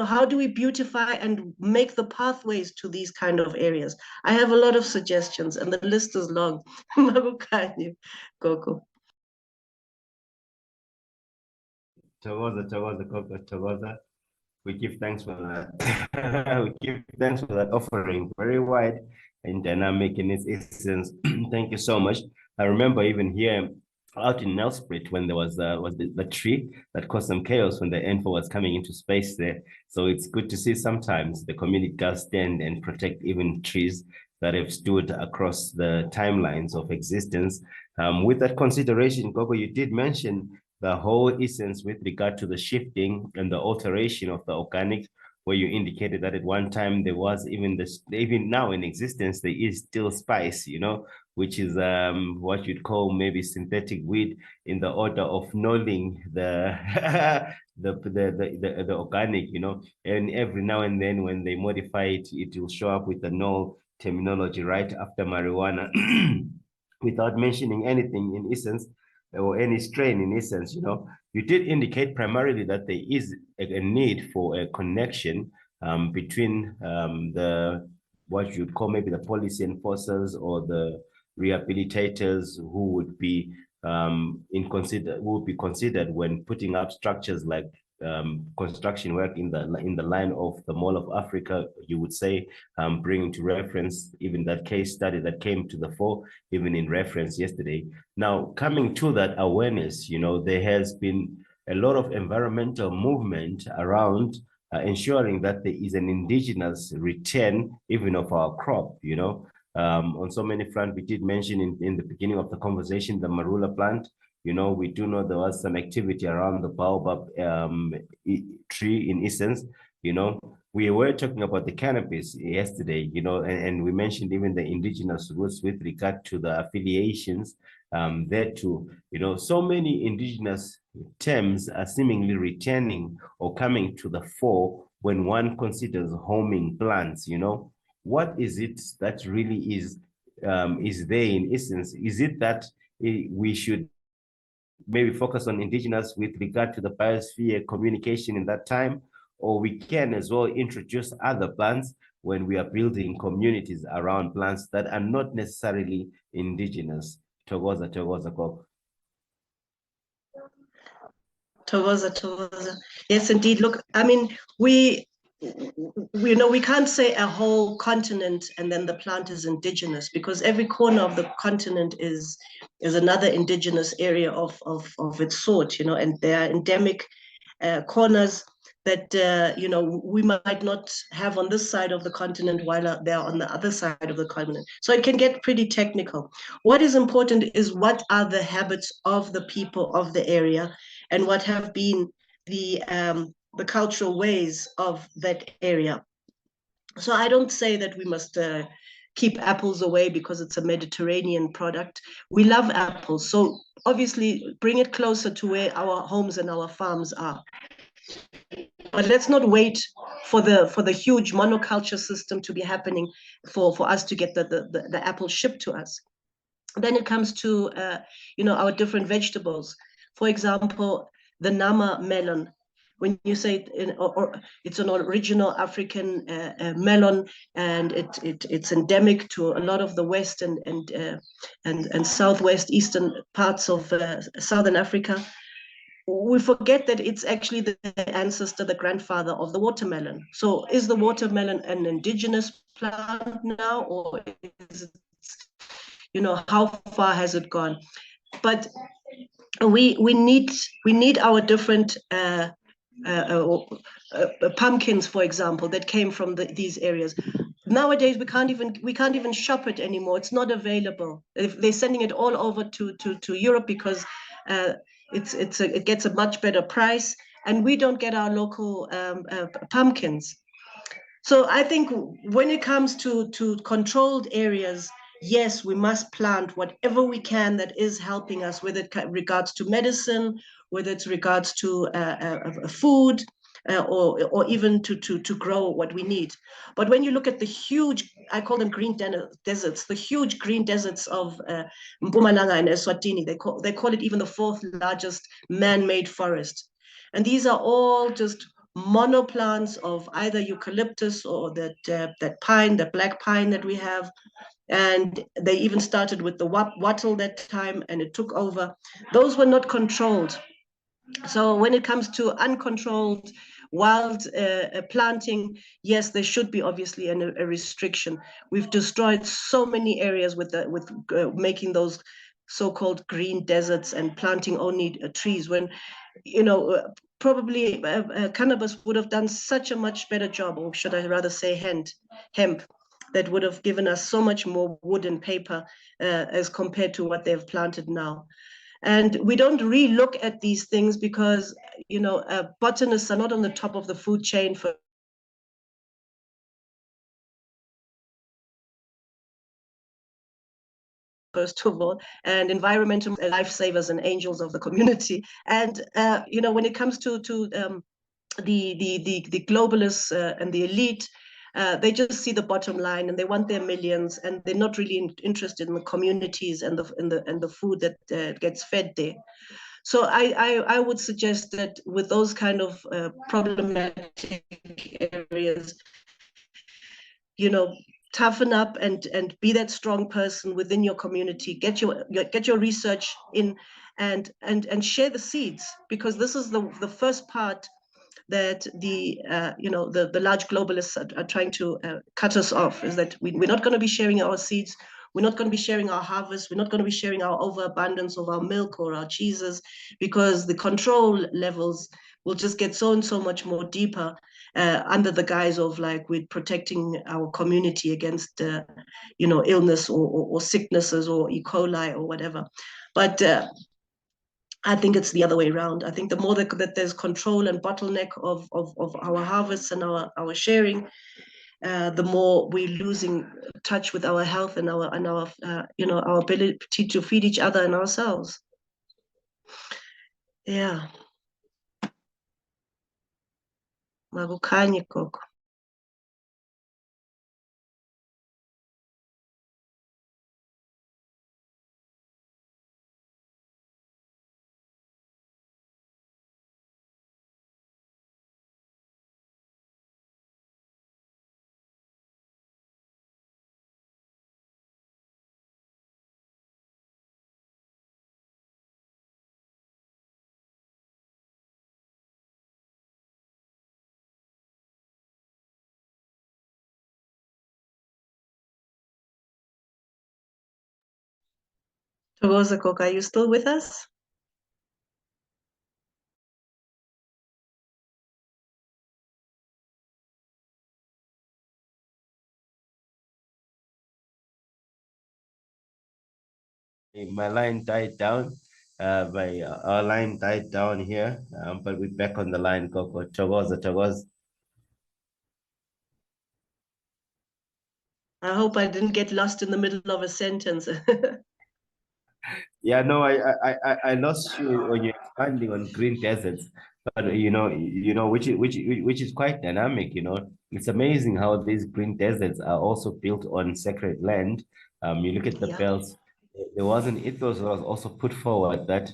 how do we beautify and make the pathways to these kind of areas. I have a lot of suggestions and the list is long. Mabukanyi, Gogo. Togoza. We give thanks for that. We give thanks for that offering. Very wide and dynamic in its essence. Thank you so much. I remember even here out in Nelspruit when there was the tree that caused some chaos when the info was coming into space there. So it's good to see sometimes the community does stand and protect even trees that have stood across the timelines of existence. With that consideration, Gogo, you did mention the whole essence with regard to the shifting and the alteration of the organic, where you indicated that at one time there was even now in existence, there is still spice, which is what you'd call maybe synthetic weed in the order of knolling the the organic, and every now and then when they modify it, it will show up with the null terminology right after marijuana without mentioning anything in essence or any strain in essence. You did indicate primarily that there is a need for a connection between the what you'd call maybe the policy enforcers or the rehabilitators who would be considered when putting up structures like construction work in the line of the Mall of Africa, you would say, bringing to reference even that case study that came to the fore, even in reference yesterday. Now, coming to that awareness, there has been a lot of environmental movement around ensuring that there is an indigenous return even of our crop, on so many fronts. We did mention in the beginning of the conversation, the marula plant. We do know there was some activity around the baobab tree in essence. We were talking about the cannabis yesterday, and we mentioned even the indigenous roots with regard to the affiliations there too. So many indigenous terms are seemingly returning or coming to the fore when one considers homing plants. What is it that really is there in essence? Is it that we should maybe focus on indigenous with regard to the biosphere communication in that time, or we can as well introduce other plants when we are building communities around plants that are not necessarily indigenous? Togoza, Gogo. Togoza. Yes, indeed. Look, I mean, we can't say a whole continent and then the plant is indigenous, because every corner of the continent is another indigenous area of its sort, and there are endemic corners that we might not have on this side of the continent while they're on the other side of the continent. So it can get pretty technical. What is important is what are the habits of the people of the area and what have been the cultural ways of that area. So I don't say that we must keep apples away because it's a Mediterranean product. We love apples, so obviously bring it closer to where our homes and our farms are. But let's not wait for the huge monoculture system to be happening for us to get the apple shipped to us. Then it comes to our different vegetables. For example, the Nama melon. When you say it's an original African melon, and it's endemic to a lot of the west and southwest eastern parts of southern Africa, we forget that it's actually the ancestor, the grandfather of the watermelon. So is the watermelon an indigenous plant now, or is it, how far has it gone? But we need our different pumpkins, for example, that came from these areas. Nowadays, we can't even shop it anymore. It's not available. They're sending it all over to Europe because it gets a much better price, and we don't get our local pumpkins. So I think when it comes to controlled areas, yes, we must plant whatever we can that is helping us, whether it regards to medicine, whether it's regards to food, or even to grow what we need. But when you look at the huge, I call them green deserts, the huge green deserts of Mpumalanga and Eswatini, they call it even the fourth largest man-made forest. And these are all just monoplants of either eucalyptus or that pine, the black pine that we have. And they even started with the wattle that time, and it took over. Those were not controlled. So when it comes to uncontrolled wild planting, yes, there should be obviously a restriction. We've destroyed so many areas with making those so-called green deserts and planting only trees, when probably cannabis would have done such a much better job, or should I rather say hemp, that would have given us so much more wood and paper as compared to what they've planted now. And we don't re-look at these things because, botanists are not on the top of the food chain for first of all, and environmental lifesavers and angels of the community. And when it comes to the globalists and the elite, they just see the bottom line and they want their millions, and they're not really interested in the communities and the food that gets fed there. So I would suggest that with those kind of problematic areas, toughen up and be that strong person within your community. Get your research in and share the seeds, because this is the first part that the large globalists are trying to cut us off, is that we're not going to be sharing our seeds. We're not going to be sharing our harvest. We're not going to be sharing our overabundance of our milk or our cheeses, because the control levels will just get so and so much more deeper under the guise of like we're protecting our community against illness or sicknesses or E. coli or whatever. But I think it's the other way around. I think the more that there's control and bottleneck of our harvests and our sharing, the more we're losing touch with our health and our our ability to feed each other and ourselves. Yeah. Makukhanye gogo. Thokoza gogo, are you still with us? My line died down. Our line died down here, but we're back on the line. Gogo, Thokoza. I hope I didn't get lost in the middle of a sentence. Yeah, no, I lost you when you're expanding on green deserts. But which is quite dynamic. It's amazing how these green deserts are also built on sacred land. You look at the Yeah. belts. There was an ethos that was also put forward that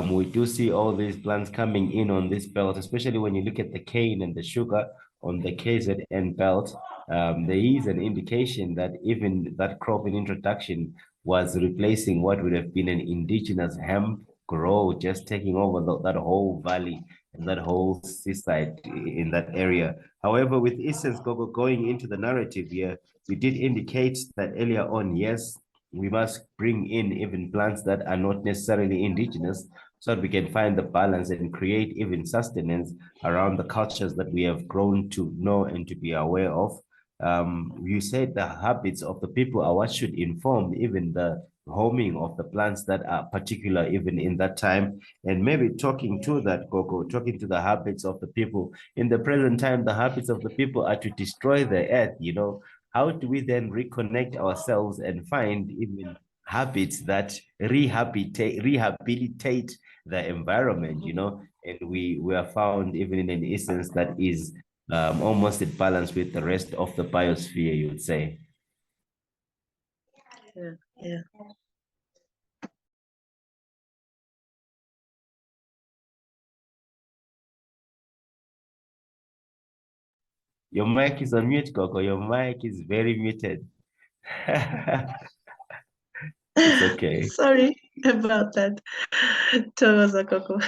we do see all these plants coming in on this belt, especially when you look at the cane and the sugar on the KZN belt. There is an indication that even that crop in introduction was replacing what would have been an indigenous hemp grow, just taking over that whole valley and that whole seaside in that area. However, with Essence Gogo going into the narrative here, we did indicate that earlier on, yes, we must bring in even plants that are not necessarily indigenous so that we can find the balance and create even sustenance around the cultures that we have grown to know and to be aware of. You said the habits of the people are what should inform even the homing of the plants that are particular even in that time. And maybe talking to that, Gogo, talking to the habits of the people. In the present time, the habits of the people are to destroy the earth. How do we then reconnect ourselves and find even habits that rehabilitate the environment? And we are found even in an essence that is almost in balance with the rest of the biosphere, you would say. Yeah, yeah. Your mic is on mute, Gogo. Your mic is very muted. It's okay. Sorry about that, Thokoza Koko.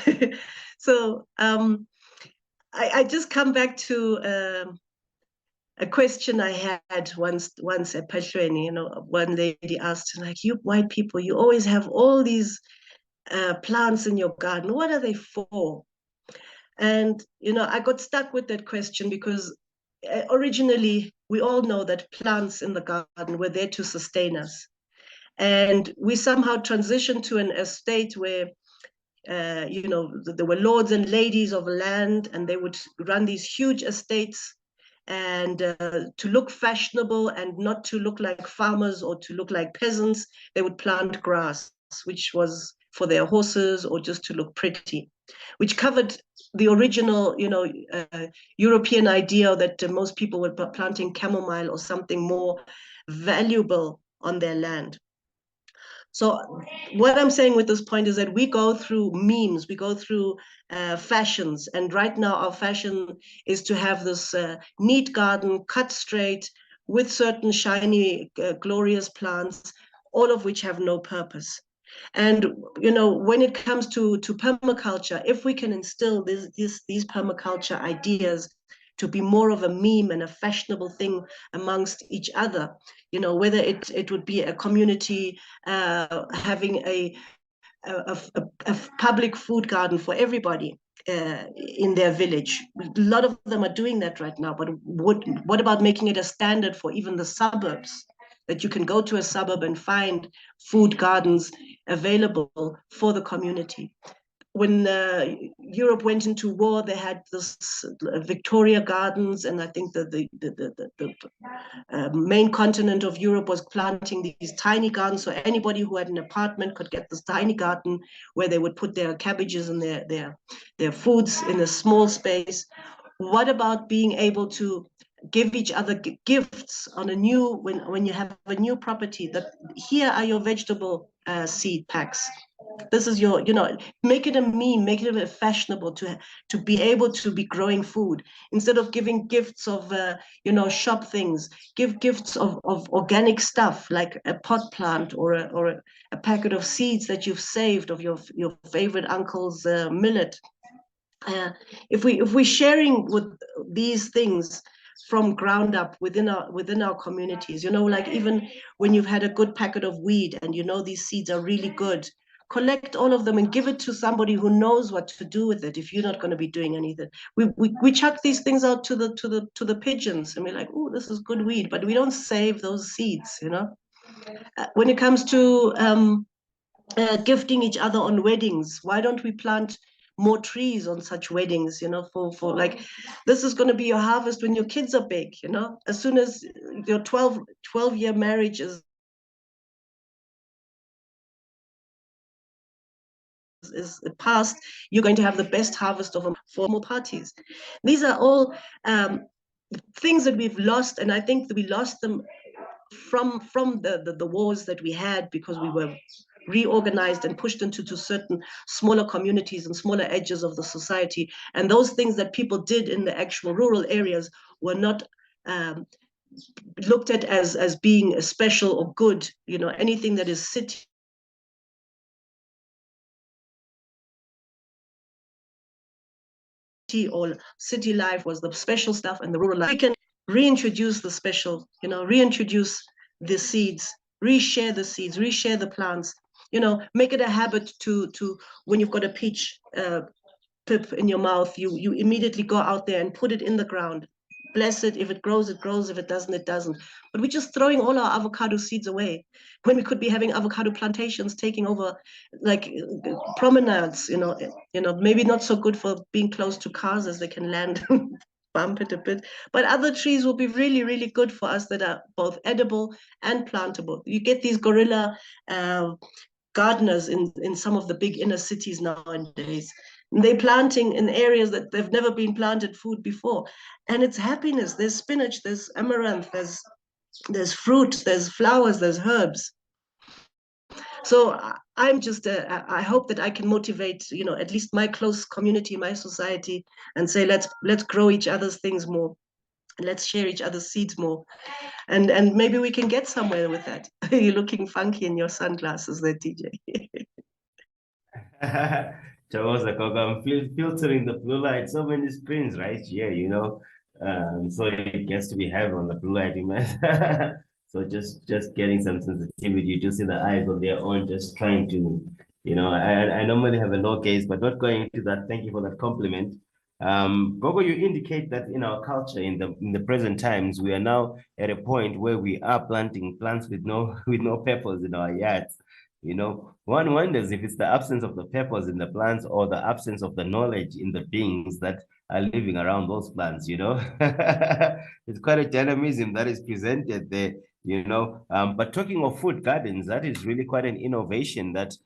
So I just come back to a question I had once at Pashweni. One lady asked, like, you white people, you always have all these plants in your garden. What are they for? And I got stuck with that question because originally we all know that plants in the garden were there to sustain us. And we somehow transitioned to an estate where there were lords and ladies of land, and they would run these huge estates. And to look fashionable and not to look like farmers or to look like peasants, they would plant grass, which was for their horses or just to look pretty, which covered the original, European idea that most people were planting chamomile or something more valuable on their land. So what I'm saying with this point is that we go through memes, we go through fashions, and right now our fashion is to have this neat garden, cut straight, with certain shiny, glorious plants, all of which have no purpose. And when it comes to permaculture, if we can instill these permaculture ideas to be more of a meme and a fashionable thing amongst each other, whether it would be a community having a public food garden for everybody in their village. A lot of them are doing that right now, but what about making it a standard for even the suburbs? That you can go to a suburb and find food gardens available for the community. When Europe went into war, they had this Victoria Gardens, and I think that the main continent of Europe was planting these tiny gardens, so anybody who had an apartment could get this tiny garden where they would put their cabbages and their foods in a small space. What about being able to give each other gifts on when you have a new property, that here are your vegetable seed packs, this is your, make it a meme, make it a fashionable to be able to be growing food instead of giving gifts of shop things. Give gifts of organic stuff like a pot plant or a packet of seeds that you've saved of your favorite uncle's millet. If we're sharing with these things from ground up within our communities, like even when you've had a good packet of weed and these seeds are really good, collect all of them and give it to somebody who knows what to do with it. If you're not going to be doing anything, we chuck these things out to the pigeons, and we're like, oh, this is good weed, but we don't save those seeds. When it comes to gifting each other on weddings, why don't we plant more trees on such weddings, for like, this is going to be your harvest when your kids are big, as soon as your 12-year marriage is is passed, you're going to have the best harvest of formal parties. These are all things that we've lost, and I think that we lost them from the wars that we had, because we were reorganized and pushed into certain smaller communities and smaller edges of the society. And those things that people did in the actual rural areas were not looked at as being special or good. You know, anything that is city or city life was the special stuff, and the rural life. We can reintroduce the special, you know, reintroduce the seeds, reshare the seeds, reshare the plants, you know, make it a habit to when you've got a peach pip in your mouth, you immediately go out there and put it in the ground. Bless it. If it grows, it grows. If it doesn't, it doesn't. But we're just throwing all our avocado seeds away when we could be having avocado plantations taking over, like promenades. You know, maybe not so good for being close to cars, as they can land and bump it a bit. But other trees will be really, really good for us, that are both edible and plantable. You get these guerrilla gardeners in some of the big inner cities nowadays. They're planting in areas that they've never been planted food before. And it's happiness. There's spinach, there's amaranth, there's fruit, there's flowers, there's herbs. So I'm just, I hope that I can motivate, you know, at least my close community, my society, and say, let's grow each other's things more. And let's share each other's seeds more. And maybe we can get somewhere with that. You're looking funky in your sunglasses there, TJ. Chawoza Gogo, I'm filtering the blue light. So many screens right here, you know. So it gets to be heavy on the blue light, man. So just getting some sensitivity. You just see the eyes on their own, just trying to, you know. I normally have a low gaze, but not going into that. Thank you for that compliment. Gogo, you indicate that in our culture, in the present times, we are now at a point where we are planting plants with no purpose in our yards. You know, one wonders if it's the absence of the purpose in the plants, or the absence of the knowledge in the beings that are living around those plants, you know. It's quite a dynamism that is presented there, you know. But talking of food gardens, that is really quite an innovation that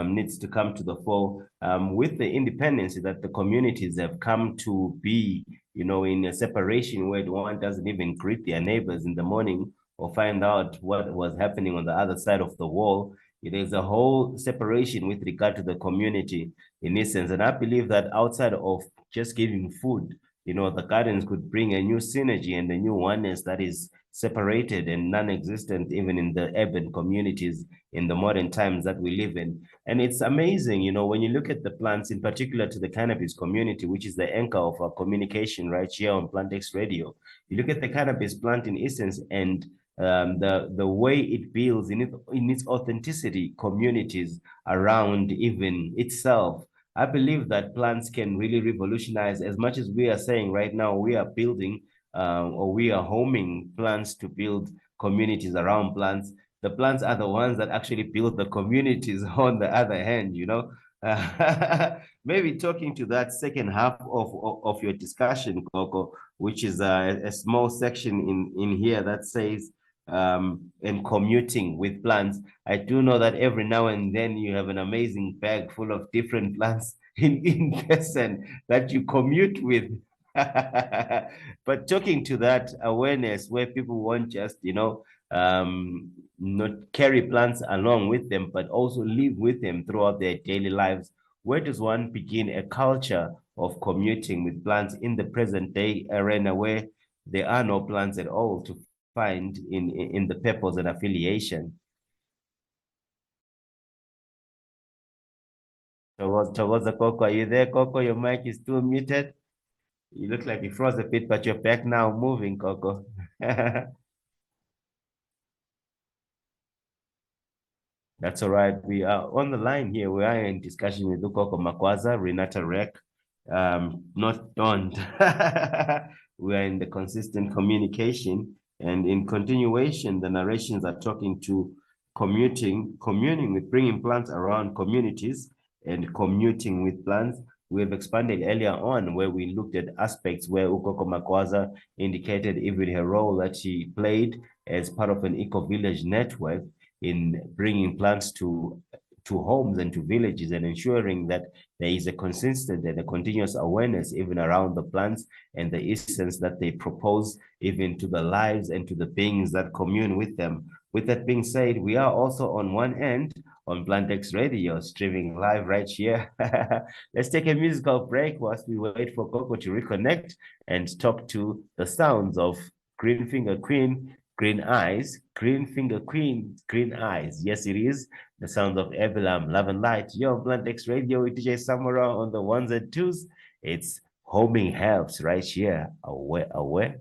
needs to come to the fore, with the independence that the communities have come to be, you know, in a separation where one doesn't even greet their neighbors in the morning or find out what was happening on the other side of the wall. There's a whole separation with regard to the community in essence. And I believe that outside of just giving food, you know, the gardens could bring a new synergy and a new oneness that is separated and non-existent even in the urban communities in the modern times that we live in. And it's amazing, you know, when you look at the plants, in particular to the cannabis community, which is the anchor of our communication right here on PLANTX Radio. You look at the cannabis plant in essence, and the way it builds in its authenticity communities around even itself. I believe that plants can really revolutionize. As much as we are saying right now, we are building or we are homing plants to build communities around plants. The plants are the ones that actually build the communities on the other hand, you know. Maybe talking to that second half of your discussion, Coco, which is a small section in here that says, and commuting with plants. I do know that every now and then you have an amazing bag full of different plants in person that you commute with. But talking to that awareness where people won't just, you know, not carry plants along with them, but also live with them throughout their daily lives. Where does one begin a culture of commuting with plants in the present day arena where there are no plants at all to find in the purpose and affiliation? Towards the Coco, are you there, Coco? Your mic is still muted. You look like you froze a bit, but you're back now moving, Coco. That's all right. We are on the line here. We are in discussion with Gogo Magwaza, Renata, Reck. Not dawned. We are in the consistent communication, and in continuation, the narrations are talking to communing with bringing plants around communities and commuting with plants. We have expanded earlier on where we looked at aspects where Gogo Magwaza indicated even her role that she played as part of an eco-village network in bringing plants to to homes and to villages, and ensuring that there is a consistent and a continuous awareness even around the plants and the essence that they propose even to the lives and to the beings that commune with them. With that being said, we are also on one end on PLANTX Radio, streaming live right here. Let's take a musical break whilst we wait for Gogo to reconnect and talk to the sounds of Green Finger Queen, Green Eyes, Green Finger Queen, Green Eyes. Yes, it is the sounds of Evelam, Love and Light. Yo, PLANTX Radio with DJ Samara on the ones and twos. It's Homing Helps right here. Away.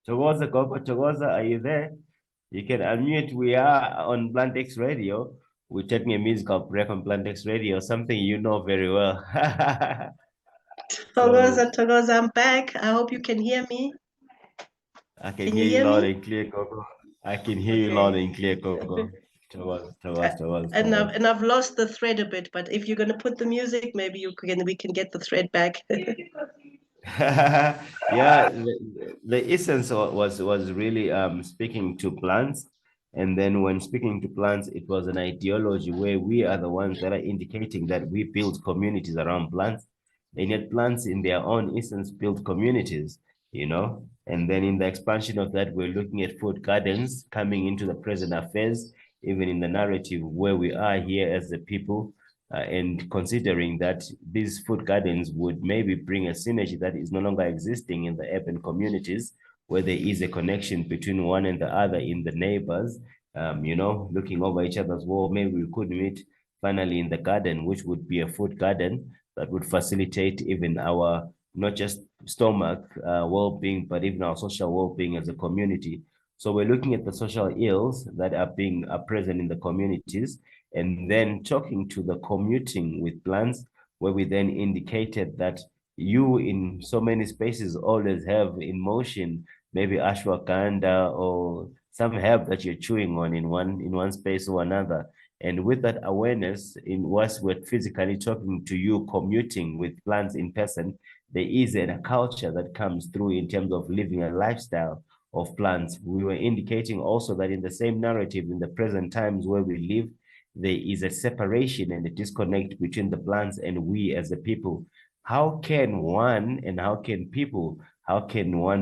Togoza, are you there? You can unmute. We are on PLANTX Radio. We're taking a musical break on PLANTX Radio, something you know very well. Togoza, I'm back. I hope you can hear me. I can hear you loud and clear, Gogo. I can hear you loud and clear, Gogo. And I've lost the thread a bit, but if you're going to put the music, maybe we can get the thread back. Yeah, the essence was really speaking to plants, and then when speaking to plants, it was an ideology where we are the ones that are indicating that we build communities around plants, and yet plants in their own essence build communities, you know. And then in the expansion of that, we're looking at food gardens coming into the present affairs, even in the narrative where we are here as the people. And considering that these food gardens would maybe bring a synergy that is no longer existing in the urban communities, where there is a connection between one and the other in the neighbors, you know, looking over each other's wall, maybe we could meet finally in the garden, which would be a food garden that would facilitate even our not just stomach well-being, but even our social well-being as a community. So we're looking at the social ills that are present in the communities, and then talking to the commuting with plants, where we then indicated that you in so many spaces always have in motion maybe ashwagandha or some herb that you're chewing on in one space or another. And with that awareness, in whilst we're physically talking to you, commuting with plants in person, there is a culture that comes through in terms of living a lifestyle of plants. We were indicating also that in the same narrative, in the present times where we live, there is a separation and a disconnect between the plants and we as a people. How can one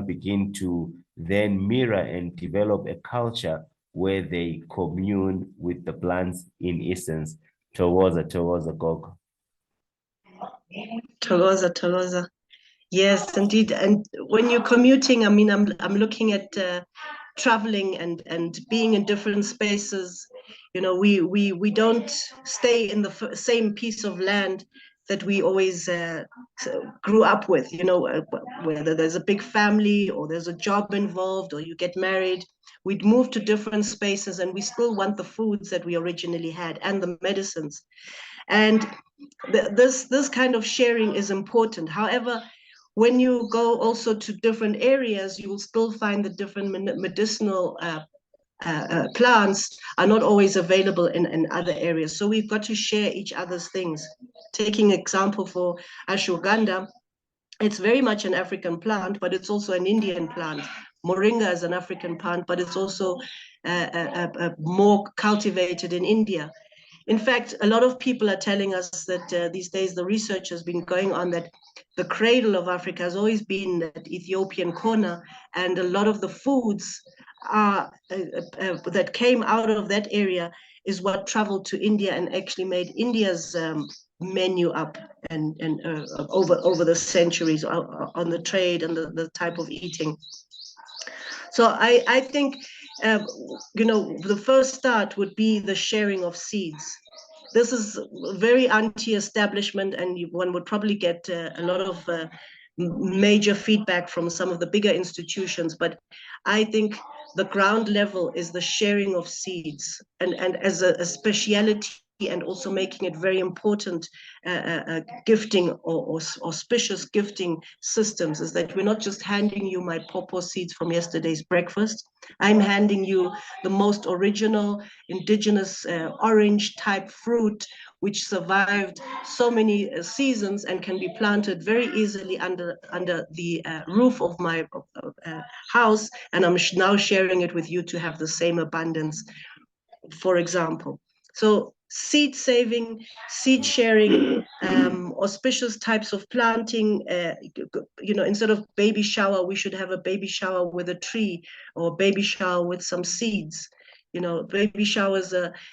begin to then mirror and develop a culture where they commune with the plants in essence? Towards a Gogo. Togoza. Yes, indeed. And when you're commuting, I mean, I'm looking at traveling and being in different spaces. You know, we don't stay in the same piece of land that we always grew up with. You know, whether there's a big family or there's a job involved or you get married, we'd move to different spaces, and we still want the foods that we originally had and the medicines. And this kind of sharing is important. However, when you go also to different areas, you will still find the different medicinal plants are not always available in other areas. So we've got to share each other's things. Taking example for ashwagandha, it's very much an African plant, but it's also an Indian plant. Moringa is an African plant, but it's also more cultivated in India. In fact, a lot of people are telling us that these days the research has been going on that the cradle of Africa has always been that Ethiopian corner, and a lot of the foods that came out of that area is what traveled to India and actually made India's menu up and over the centuries on the trade and the type of eating. So I think, you know, the first start would be the sharing of seeds. This is very anti-establishment, and one would probably get a lot of major feedback from some of the bigger institutions. But I think the ground level is the sharing of seeds, and as a speciality and also making it very important gifting or auspicious gifting systems is that we're not just handing you my pawpaw seeds from yesterday's breakfast. I'm handing you the most original indigenous orange type fruit which survived so many seasons and can be planted very easily under the roof of my house, and I'm now sharing it with you to have the same abundance, for example. So seed saving, seed sharing, auspicious types of planting, instead of baby shower, we should have a baby shower with a tree, or baby shower with some seeds. Baby showers,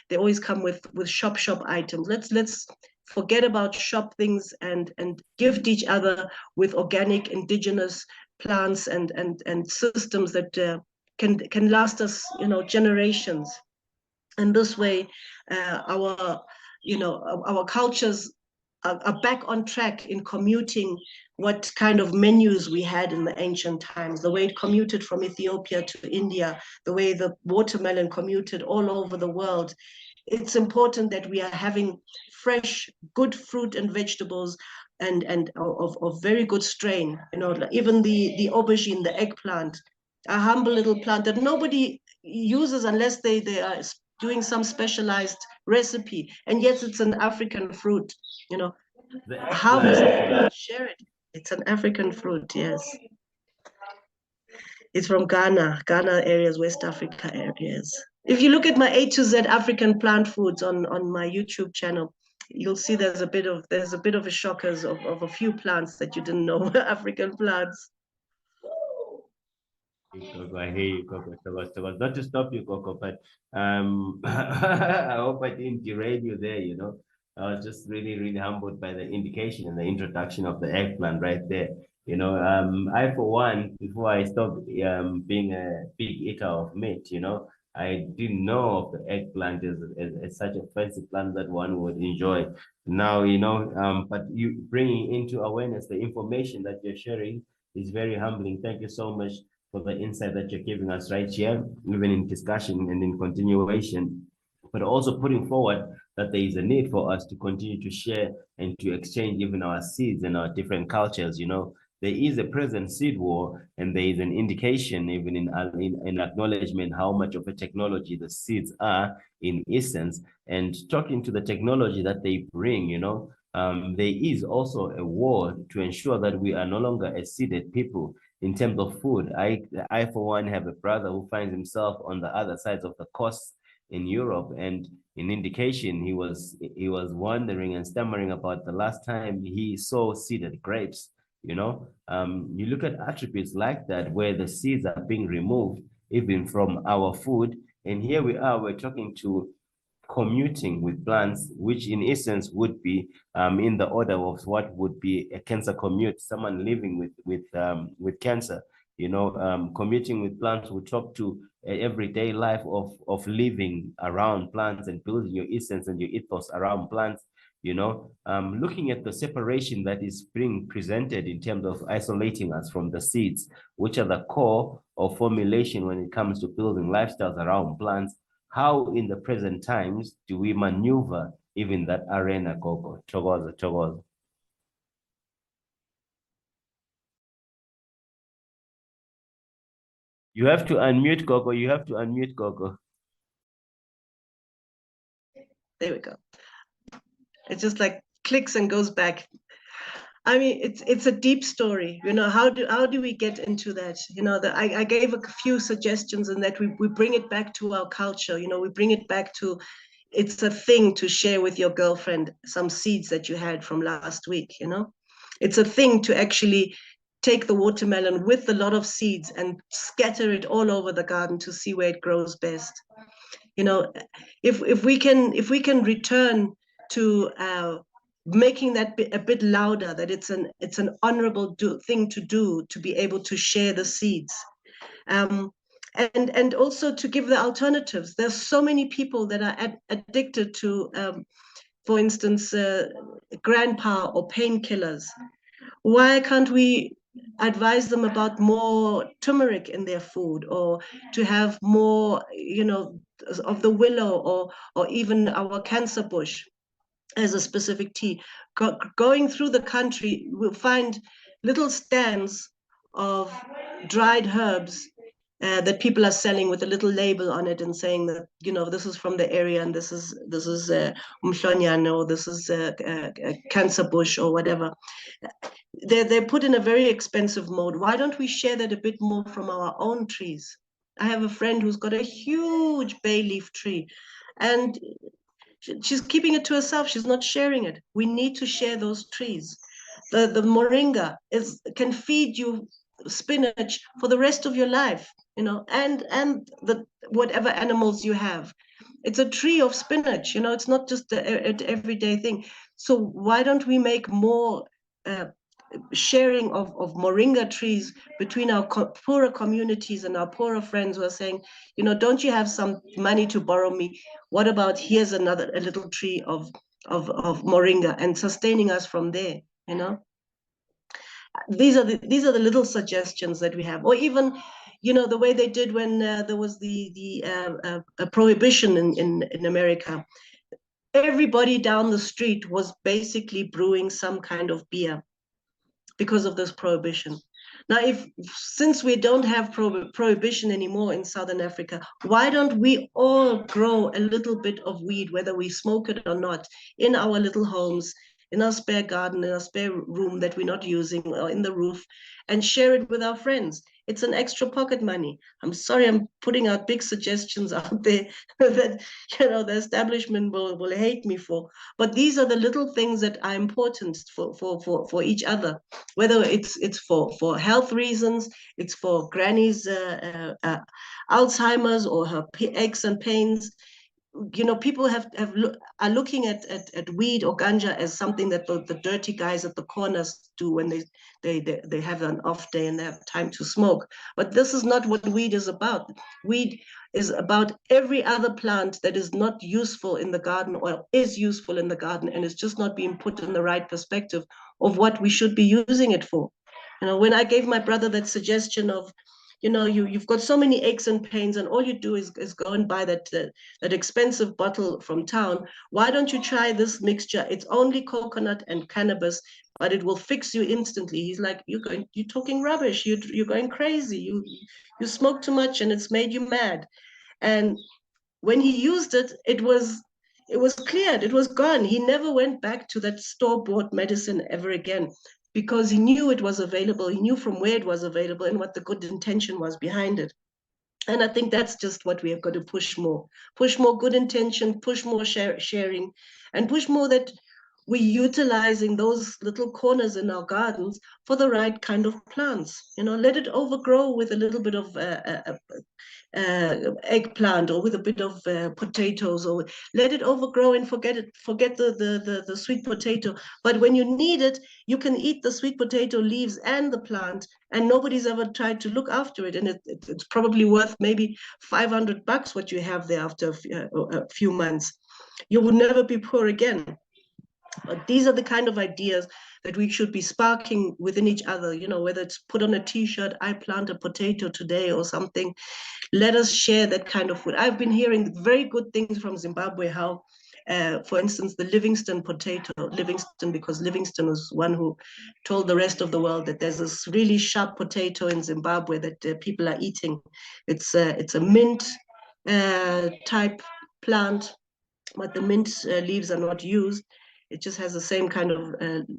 they always come with shop items. Let's forget about shop things and gift each other with organic indigenous plants and systems that can last us, generations. And this way, our cultures are back on track in commuting what kind of menus we had in the ancient times, the way it commuted from Ethiopia to India, the way the watermelon commuted all over the world. It's important that we are having fresh, good fruit and vegetables and of very good strain. Even the aubergine, the eggplant, a humble little plant that nobody uses unless they are doing some specialized recipe, and yet it's an African fruit. Harvest it, share it. It's an African fruit, yes. It's from Ghana areas, West Africa areas. If you look at my A to Z African plant foods on my YouTube channel, you'll see there's a bit of a shockers of a few plants that you didn't know were African plants. Gogo, I hear you, Gogo. Not to stop you, Gogo, but I hope I didn't derail you there. I was just really, really humbled by the indication and the introduction of the eggplant right there. I, for one, before I stopped being a big eater of meat, I didn't know of the eggplant as such a fancy plant that one would enjoy. Now, but you bringing into awareness the information that you're sharing is very humbling. Thank you so much for the insight that you're giving us right here, even in discussion and in continuation, but also putting forward that there is a need for us to continue to share and to exchange even our seeds and our different cultures. There is a present seed war, and there is an indication, even in acknowledgement, how much of a technology the seeds are in essence, and talking to the technology that they bring, there is also a war to ensure that we are no longer a seeded people in terms of food. I for one have a brother who finds himself on the other side of the coast in Europe, and in indication he was wondering and stammering about the last time he saw seeded grapes. You look at attributes like that where the seeds are being removed even from our food, and here we're talking to commuting with plants, which in essence would be in the order of what would be a cancer commute, someone living with cancer. Commuting with plants would talk to everyday life of living around plants and building your essence and your ethos around plants. Looking at the separation that is being presented in terms of isolating us from the seeds, which are the core of formulation when it comes to building lifestyles around plants. How in the present times do we maneuver even that arena, Gogo? Chogoza. You have to unmute, Gogo. You have to unmute, Gogo. There we go. It just like clicks and goes back. I mean, it's a deep story. How do we get into that? I gave a few suggestions, and that we bring it back to our culture. We bring it back to, it's a thing to share with your girlfriend some seeds that you had from last week. It's a thing to actually take the watermelon with a lot of seeds and scatter it all over the garden to see where it grows best. If we can return to making that a bit louder, that it's an honorable thing to do, to be able to share the seeds, and also to give the alternatives. There's so many people that are addicted to, for instance, grandpa or painkillers. Why can't we advise them about more turmeric in their food, or to have more, you know, of the willow, or even our cancer bush as a specific tea. Going through the country, we'll find little stands of dried herbs that people are selling with a little label on it and saying that, you know, this is from the area, and this is umhlonyane, or this is cancer bush, or whatever. They're put in a very expensive mode. Why don't we share that a bit more from our own trees? I have a friend who's got a huge bay leaf tree, and she's keeping it to herself. She's not sharing it. We need to share those trees. The moringa can feed you spinach for the rest of your life, you know, and the whatever animals you have. It's a tree of spinach, you know. It's not just an everyday thing. So why don't we make more sharing of moringa trees between our poorer communities and our poorer friends who are saying, you know, don't you have some money to borrow me? What about here's a little tree of moringa, and sustaining us from there, you know? These are the little suggestions that we have. Or even, you know, the way they did when there was the prohibition in America. Everybody down the street was basically brewing some kind of beer because of this prohibition. Now, since we don't have prohibition anymore in Southern Africa, why don't we all grow a little bit of weed, whether we smoke it or not, in our little homes, in our spare garden, in our spare room that we're not using, or in the roof, and share it with our friends? It's an extra pocket money. I'm sorry, I'm putting out big suggestions out there that, you know, the establishment will hate me for. But these are the little things that are important for each other, whether it's for health reasons, it's for granny's Alzheimer's, or her aches and pains. You know, people are looking at weed or ganja as something that the dirty guys at the corners do when they have an off day and they have time to smoke. But this is not what weed is about. Weed is about every other plant that is not useful in the garden, or is useful in the garden, and is just not being put in the right perspective of what we should be using it for. You know, when I gave my brother that suggestion of, you know, you've got so many aches and pains, and all you do is go and buy that expensive bottle from town. Why don't you try this mixture? It's only coconut and cannabis, but it will fix you instantly. He's like, you're talking rubbish. You're going crazy. You smoke too much, and it's made you mad. And when he used it, it was cleared. It was gone. He never went back to that store-bought medicine ever again, because he knew it was available. He knew from where it was available and what the good intention was behind it. And I think that's just what we have got to push more good intention, push more sharing, and push more that we're utilizing those little corners in our gardens for the right kind of plants. You know, let it overgrow with a little bit of eggplant, or with a bit of potatoes, or let it overgrow and forget the sweet potato. But when you need it, you can eat the sweet potato leaves and the plant, and nobody's ever tried to look after it. And it's probably worth maybe $500 what you have there after a few months. You will never be poor again. But these are the kind of ideas that we should be sparking within each other, you know, whether it's put on a t-shirt, I plant a potato today, or something. Let us share that kind of food. I've been hearing very good things from Zimbabwe, how, for instance, the Livingston potato, because Livingston was one who told the rest of the world that there's this really sharp potato in Zimbabwe that people are eating. It's a mint type plant, but the mint leaves are not used. It just has the same kind of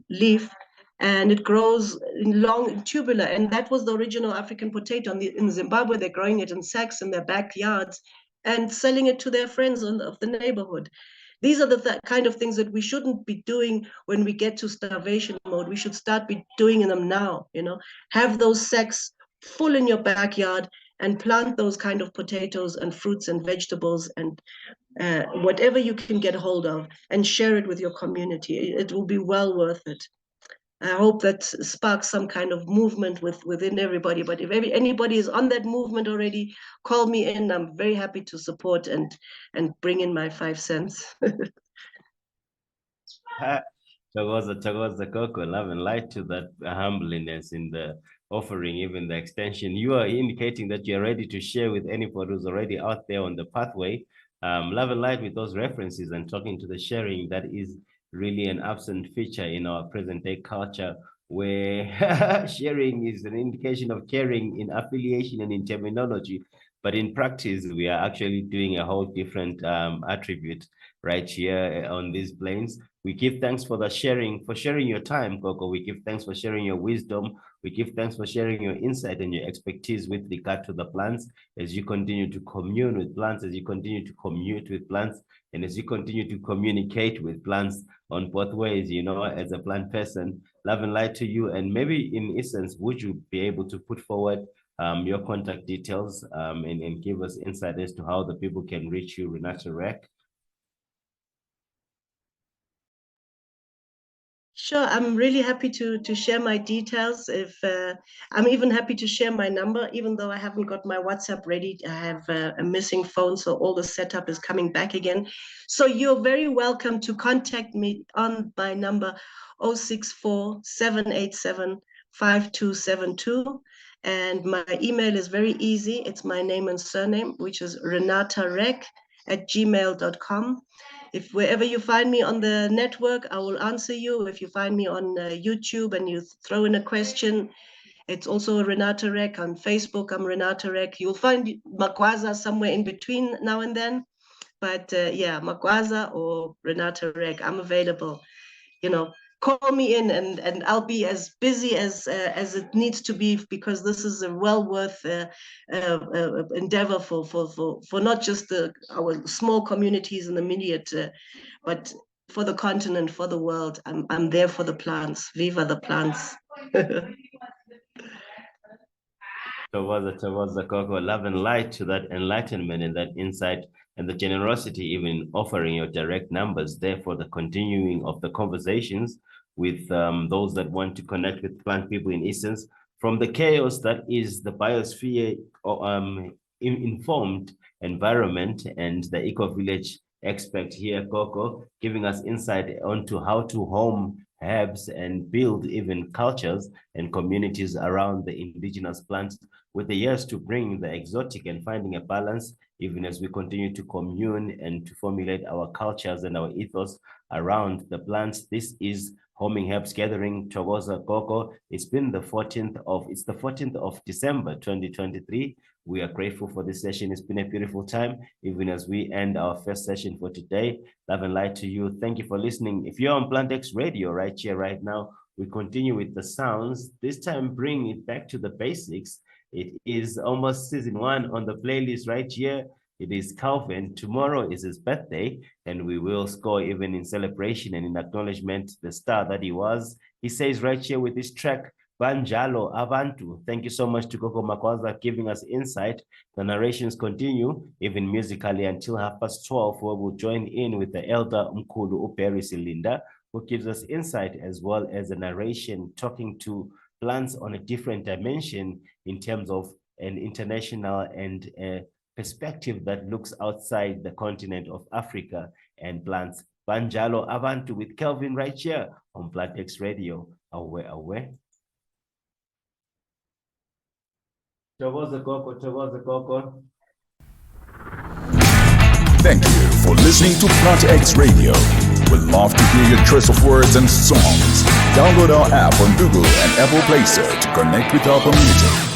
leaf, and it grows in long tubular. And that was the original African potato. In Zimbabwe, they're growing it in sacks in their backyards and selling it to their friends of the neighborhood. These are the kind of things that we shouldn't be doing when we get to starvation mode. We should start be doing them now, you know, have those sacks full in your backyard and plant those kind of potatoes and fruits and vegetables and whatever you can get hold of, and share it with your community. It will be well worth it. I hope that sparks some kind of movement within everybody. But if anybody is on that movement already, call me in. I'm very happy to support and bring in my 5 cents. towards the Coco, love and light to that humbleness in the offering, even the extension. You are indicating that you're ready to share with anybody who's already out there on the pathway. Love and light with those references and talking to the sharing that is really an absent feature in our present day culture, where sharing is an indication of caring in affiliation and in terminology. But in practice, we are actually doing a whole different attribute right here on these planes. We give thanks for sharing your time, Gogo. We give thanks for sharing your wisdom. We give thanks for sharing your insight and your expertise with regard to the plants as you continue to commune with plants, as you continue to commute with plants, and as you continue to communicate with plants on both ways, as a plant person. Love and light to you. And maybe in essence, would you be able to put forward your contact details and give us insight as to how the people can reach you, Renata Reck? Sure, I'm really happy to share my details. If I'm even happy to share my number, even though I haven't got my WhatsApp ready. I have a missing phone, so all the setup is coming back again. So you're very welcome to contact me on my number 064 787 5272. And my email is very easy. It's my name and surname, which is renatarek@gmail.com. If wherever you find me on the network, I will answer you. If you find me on YouTube and you throw in a question, it's also Renata Reck. On Facebook, I'm Renata Reck. You'll find Magwaza somewhere in between now and then. But yeah, Magwaza or Renata Reck, I'm available. Call me in and I'll be as busy as it needs to be, because this is a well worth endeavor for not just our small communities in the immediate, but for the continent, for the world. I'm there for the plants. Viva the plants. Towards the Gogo, love and light to that enlightenment and that insight and the generosity, even offering your direct numbers there for the continuing of the conversations with those that want to connect with plant people in essence, from the chaos that is the biosphere informed environment and the eco-village expert here, Gogo, giving us insight onto how to home herbs and build even cultures and communities around the indigenous plants, with the years to bring the exotic and finding a balance, even as we continue to commune and to formulate our cultures and our ethos around the plants. This is Homing Herbs Gathering Thokoza Gogo. It's the 14th of December 2023. We are grateful for this session. It's been a beautiful time, even as we end our first session for today. Love and light to you. Thank you for listening. If you're on PLANTX Radio right here, right now, we continue with the sounds, this time bring it back to the basics. It is almost season 1 on the playlist right here. It is Calvin. Tomorrow is his birthday, and we will score even in celebration and in acknowledgement the star that he was. He says right here with this track, Banjalo Abantu. Thank you so much to Gogo Magwaza giving us insight. The narrations continue even musically until 12:30, where we'll join in with the elder Mkulu Uperi Silinda, who gives us insight as well as a narration talking to plants on a different dimension in terms of an international and perspective that looks outside the continent of Africa and plants. Banjalo Abantu with Kelvin right here on PLANTX Radio. Away. Thokoza Gogo. Thank you for listening to PLANTX Radio. We'd love to hear your choice of words and songs. Download our app on Google and Apple Play Store to connect with our community.